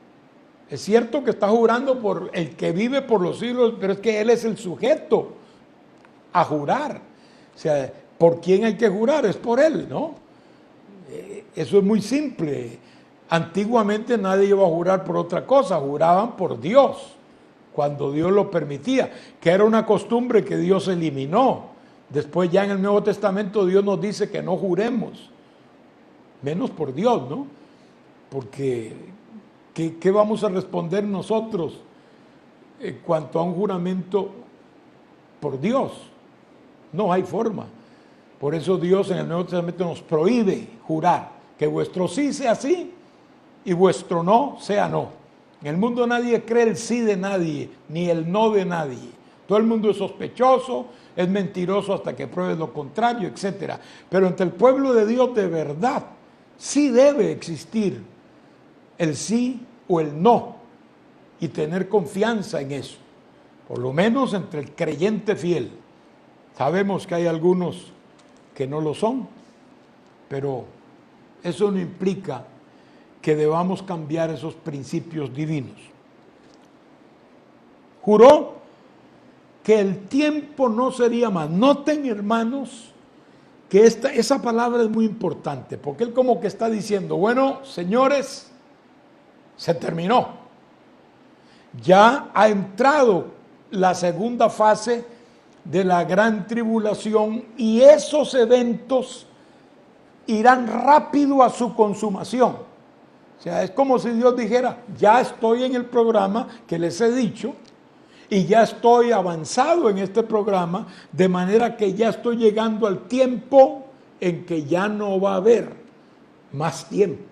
Es cierto que está jurando por el que vive por los siglos, pero es que Él es el sujeto a jurar. O sea, ¿por quién hay que jurar? Es por Él, ¿no? Eso es muy simple. Antiguamente nadie iba a jurar por otra cosa, juraban por Dios, cuando Dios lo permitía, que era una costumbre que Dios eliminó. Después ya en el Nuevo Testamento Dios nos dice que no juremos, menos por Dios, ¿no? Porque ¿qué vamos a responder nosotros en cuanto a un juramento por Dios? No hay forma. Por eso Dios en el Nuevo Testamento nos prohíbe jurar, que vuestro sí sea sí y vuestro no sea no. En el mundo nadie cree el sí de nadie, ni el no de nadie. Todo el mundo es sospechoso, es mentiroso hasta que pruebe lo contrario, etc. Pero entre el pueblo de Dios de verdad, sí debe existir el sí o el no y tener confianza en eso. Por lo menos entre el creyente fiel. Sabemos que hay algunos que no lo son, pero eso no implica que debamos cambiar esos principios divinos. Juró que el tiempo no sería más. Noten, hermanos, que esa palabra es muy importante, porque él como que está diciendo, bueno, señores, se terminó. Ya ha entrado la segunda fase de la gran tribulación y esos eventos irán rápido a su consumación. O sea, es como si Dios dijera, ya estoy en el programa que les he dicho y ya estoy avanzado en este programa, de manera que ya estoy llegando al tiempo en que ya no va a haber más tiempo.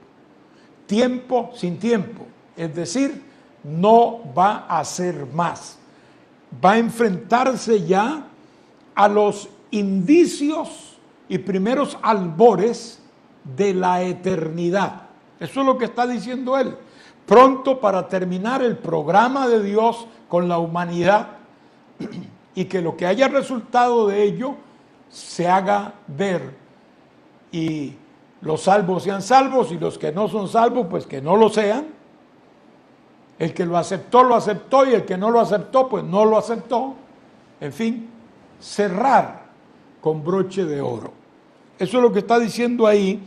Tiempo sin tiempo, es decir, no va a ser más. Va a enfrentarse ya a los indicios y primeros albores de la eternidad. Eso es lo que está diciendo él. Pronto para terminar el programa de Dios con la humanidad y que lo que haya resultado de ello se haga ver y los salvos sean salvos y los que no son salvos pues que no lo sean. El que lo aceptó y el que no lo aceptó pues no lo aceptó. En fin, cerrar con broche de oro. Eso es lo que está diciendo ahí.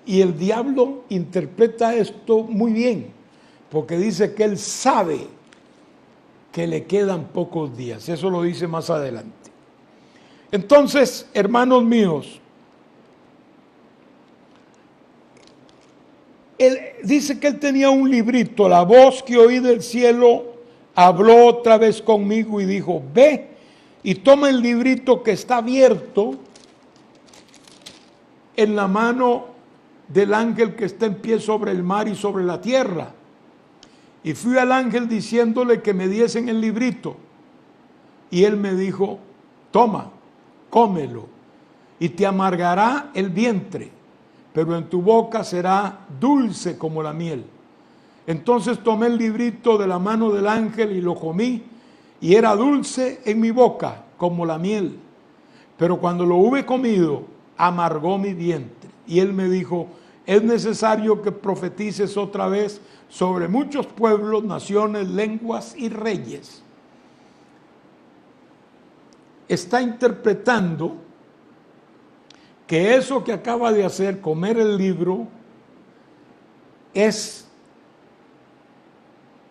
Y el diablo interpreta esto muy bien, porque dice que él sabe que le quedan pocos días. Eso lo dice más adelante. Entonces, hermanos míos, él dice que él tenía un librito. La voz que oí del cielo habló otra vez conmigo y dijo, ve y toma el librito que está abierto en la mano del ángel que está en pie sobre el mar y sobre la tierra. Y fui al ángel diciéndole que me diesen el librito. Y él me dijo, toma, cómelo, y te amargará el vientre, pero en tu boca será dulce como la miel. Entonces tomé el librito de la mano del ángel y lo comí, y era dulce en mi boca como la miel. Pero cuando lo hube comido, amargó mi vientre. Y él me dijo, es necesario que profetices otra vez sobre muchos pueblos, naciones, lenguas y reyes. Está interpretando que eso que acaba de hacer, comer el libro, es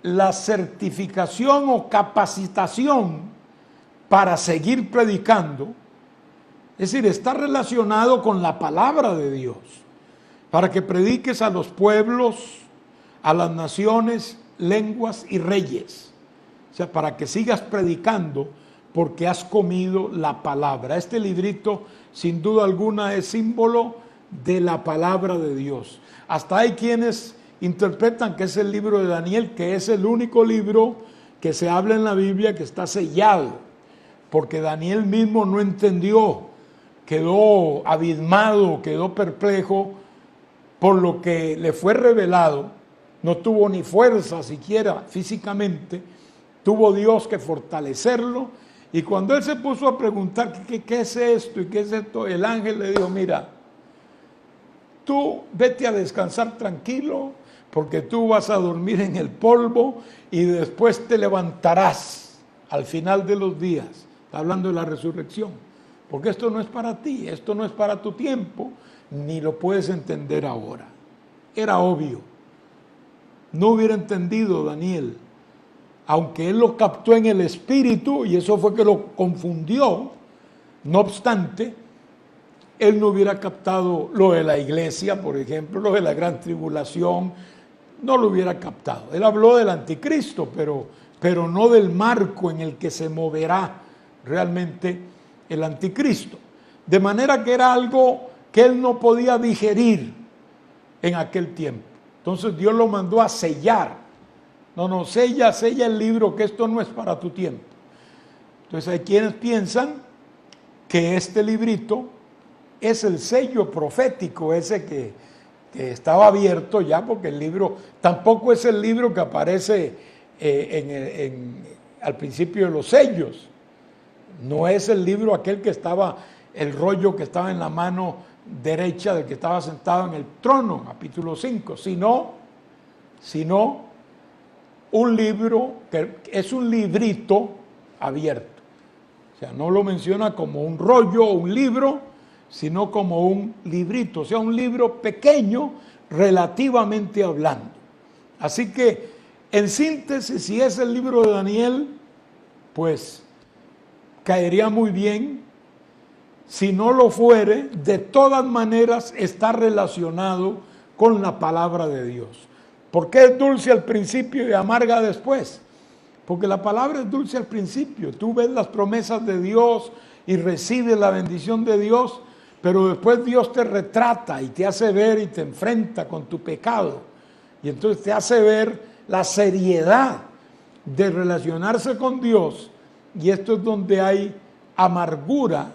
la certificación o capacitación para seguir predicando. Es decir, está relacionado con la palabra de Dios. para que prediques a los pueblos, a las naciones, lenguas y reyes. O sea, para que sigas predicando porque has comido la palabra. Este librito, sin duda alguna, es símbolo de la palabra de Dios. Hasta hay quienes interpretan que es el libro de Daniel, que es el único libro que se habla en la Biblia que está sellado, porque Daniel mismo no entendió, quedó abismado, quedó perplejo por lo que le fue revelado. No tuvo ni fuerza siquiera físicamente, tuvo Dios que fortalecerlo, y cuando él se puso a preguntar ¿qué es esto y qué es esto? El ángel le dijo, mira, tú vete a descansar tranquilo, porque tú vas a dormir en el polvo y después te levantarás al final de los días. Está hablando de la resurrección, porque esto no es para ti, esto no es para tu tiempo, ni lo puedes entender ahora. Era obvio. No hubiera entendido Daniel, aunque él lo captó en el espíritu, y eso fue que lo confundió. No obstante, él no hubiera captado lo de la iglesia, por ejemplo, lo de la gran tribulación, no lo hubiera captado. Él habló del anticristo, pero no del marco en el que se moverá realmente el anticristo. De manera que era algo que él no podía digerir en aquel tiempo. Entonces Dios lo mandó a sellar. No, sella el libro, que esto no es para tu tiempo. Entonces hay quienes piensan que este librito es el sello profético, ese que estaba abierto ya, porque el libro tampoco es el libro que aparece al principio de los sellos. No es el libro aquel que estaba, el rollo que estaba en la mano derecha del que estaba sentado en el trono, capítulo 5, sino un libro que es un librito abierto. O sea, no lo menciona como un rollo o un libro, sino como un librito, o sea, un libro pequeño relativamente hablando. Así que, en síntesis, si es el libro de Daniel, pues caería muy bien. Si no lo fuere, de todas maneras está relacionado con la palabra de Dios. ¿Por qué es dulce al principio y amarga después? Porque la palabra es dulce al principio. Tú ves las promesas de Dios y recibes la bendición de Dios, pero después Dios te retrata y te hace ver y te enfrenta con tu pecado. Y entonces te hace ver la seriedad de relacionarse con Dios. Y esto es donde hay amargura.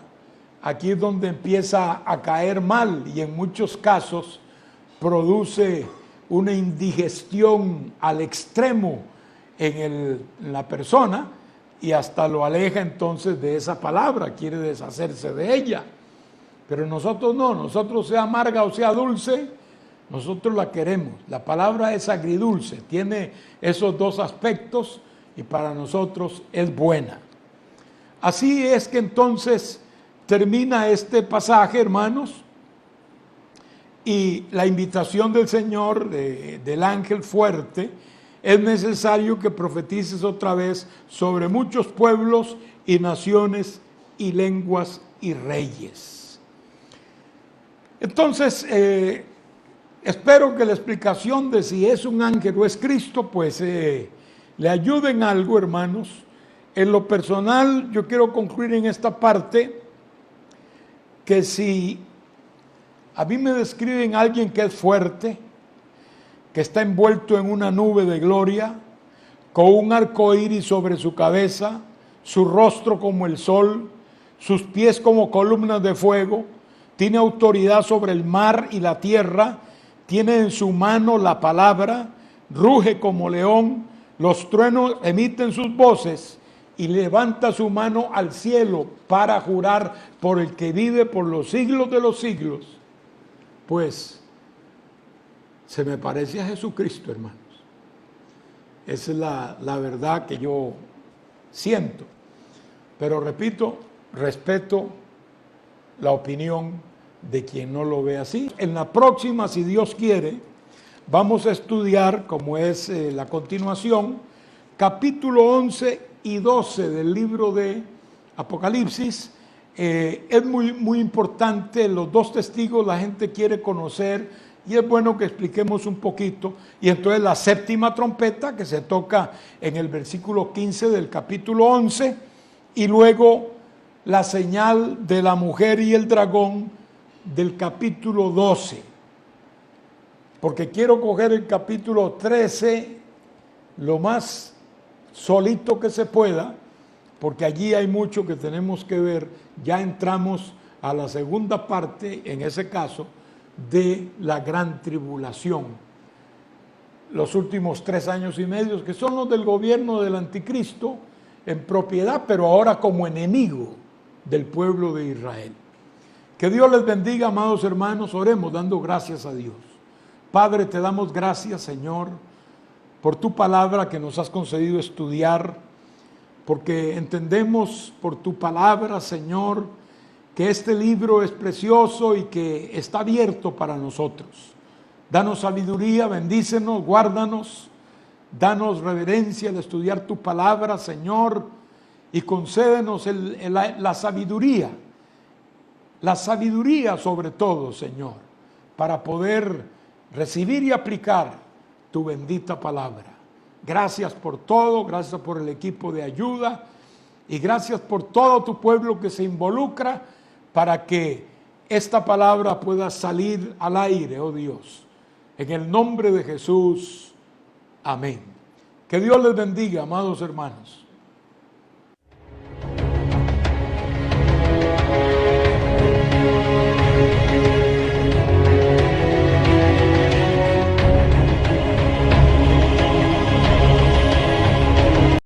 Aquí es donde empieza a caer mal y en muchos casos produce una indigestión al extremo en la persona y hasta lo aleja entonces de esa palabra, quiere deshacerse de ella. Pero nosotros no, nosotros sea amarga o sea dulce, nosotros la queremos. La palabra es agridulce, tiene esos dos aspectos y para nosotros es buena. Así es que entonces termina este pasaje, hermanos, y la invitación del Señor, del ángel fuerte, es necesario que profetices otra vez sobre muchos pueblos y naciones y lenguas y reyes. Entonces, espero que la explicación de si es un ángel o es Cristo, pues le ayude en algo, hermanos. En lo personal, yo quiero concluir en esta parte que si a mí me describen a alguien que es fuerte, que está envuelto en una nube de gloria, con un arco iris sobre su cabeza, su rostro como el sol, sus pies como columnas de fuego, tiene autoridad sobre el mar y la tierra, tiene en su mano la palabra, ruge como león, los truenos emiten sus voces y levanta su mano al cielo para jurar por el que vive por los siglos de los siglos, pues se me parece a Jesucristo, hermanos. Esa es la verdad que yo siento. Pero repito, respeto la opinión de quien no lo ve así. En la próxima, si Dios quiere, vamos a estudiar, como es la continuación, capítulo 11 y 12 del libro de Apocalipsis. Es muy importante, los dos testigos, la gente quiere conocer y es bueno que expliquemos un poquito. Y entonces la séptima trompeta, que se toca en el versículo 15 del capítulo 11, y luego la señal de la mujer y el dragón del capítulo 12. Porque quiero coger el capítulo 13 lo más solito que se pueda, porque allí hay mucho que tenemos que ver. Ya entramos a la segunda parte, en ese caso, de la gran tribulación. Los últimos 3 años y medio, que son los del gobierno del anticristo, en propiedad, pero ahora como enemigo del pueblo de Israel. Que Dios les bendiga, amados hermanos. Oremos dando gracias a Dios. Padre, te damos gracias, Señor, por tu palabra que nos has concedido estudiar, porque entendemos por tu palabra, Señor, que este libro es precioso y que está abierto para nosotros. Danos sabiduría, bendícenos, guárdanos, danos reverencia al estudiar tu palabra, Señor, y concédenos la sabiduría sobre todo, Señor, para poder recibir y aplicar tu bendita palabra. Gracias por todo, gracias por el equipo de ayuda y gracias por todo tu pueblo que se involucra para que esta palabra pueda salir al aire, oh Dios. En el nombre de Jesús, amén. Que Dios les bendiga, amados hermanos.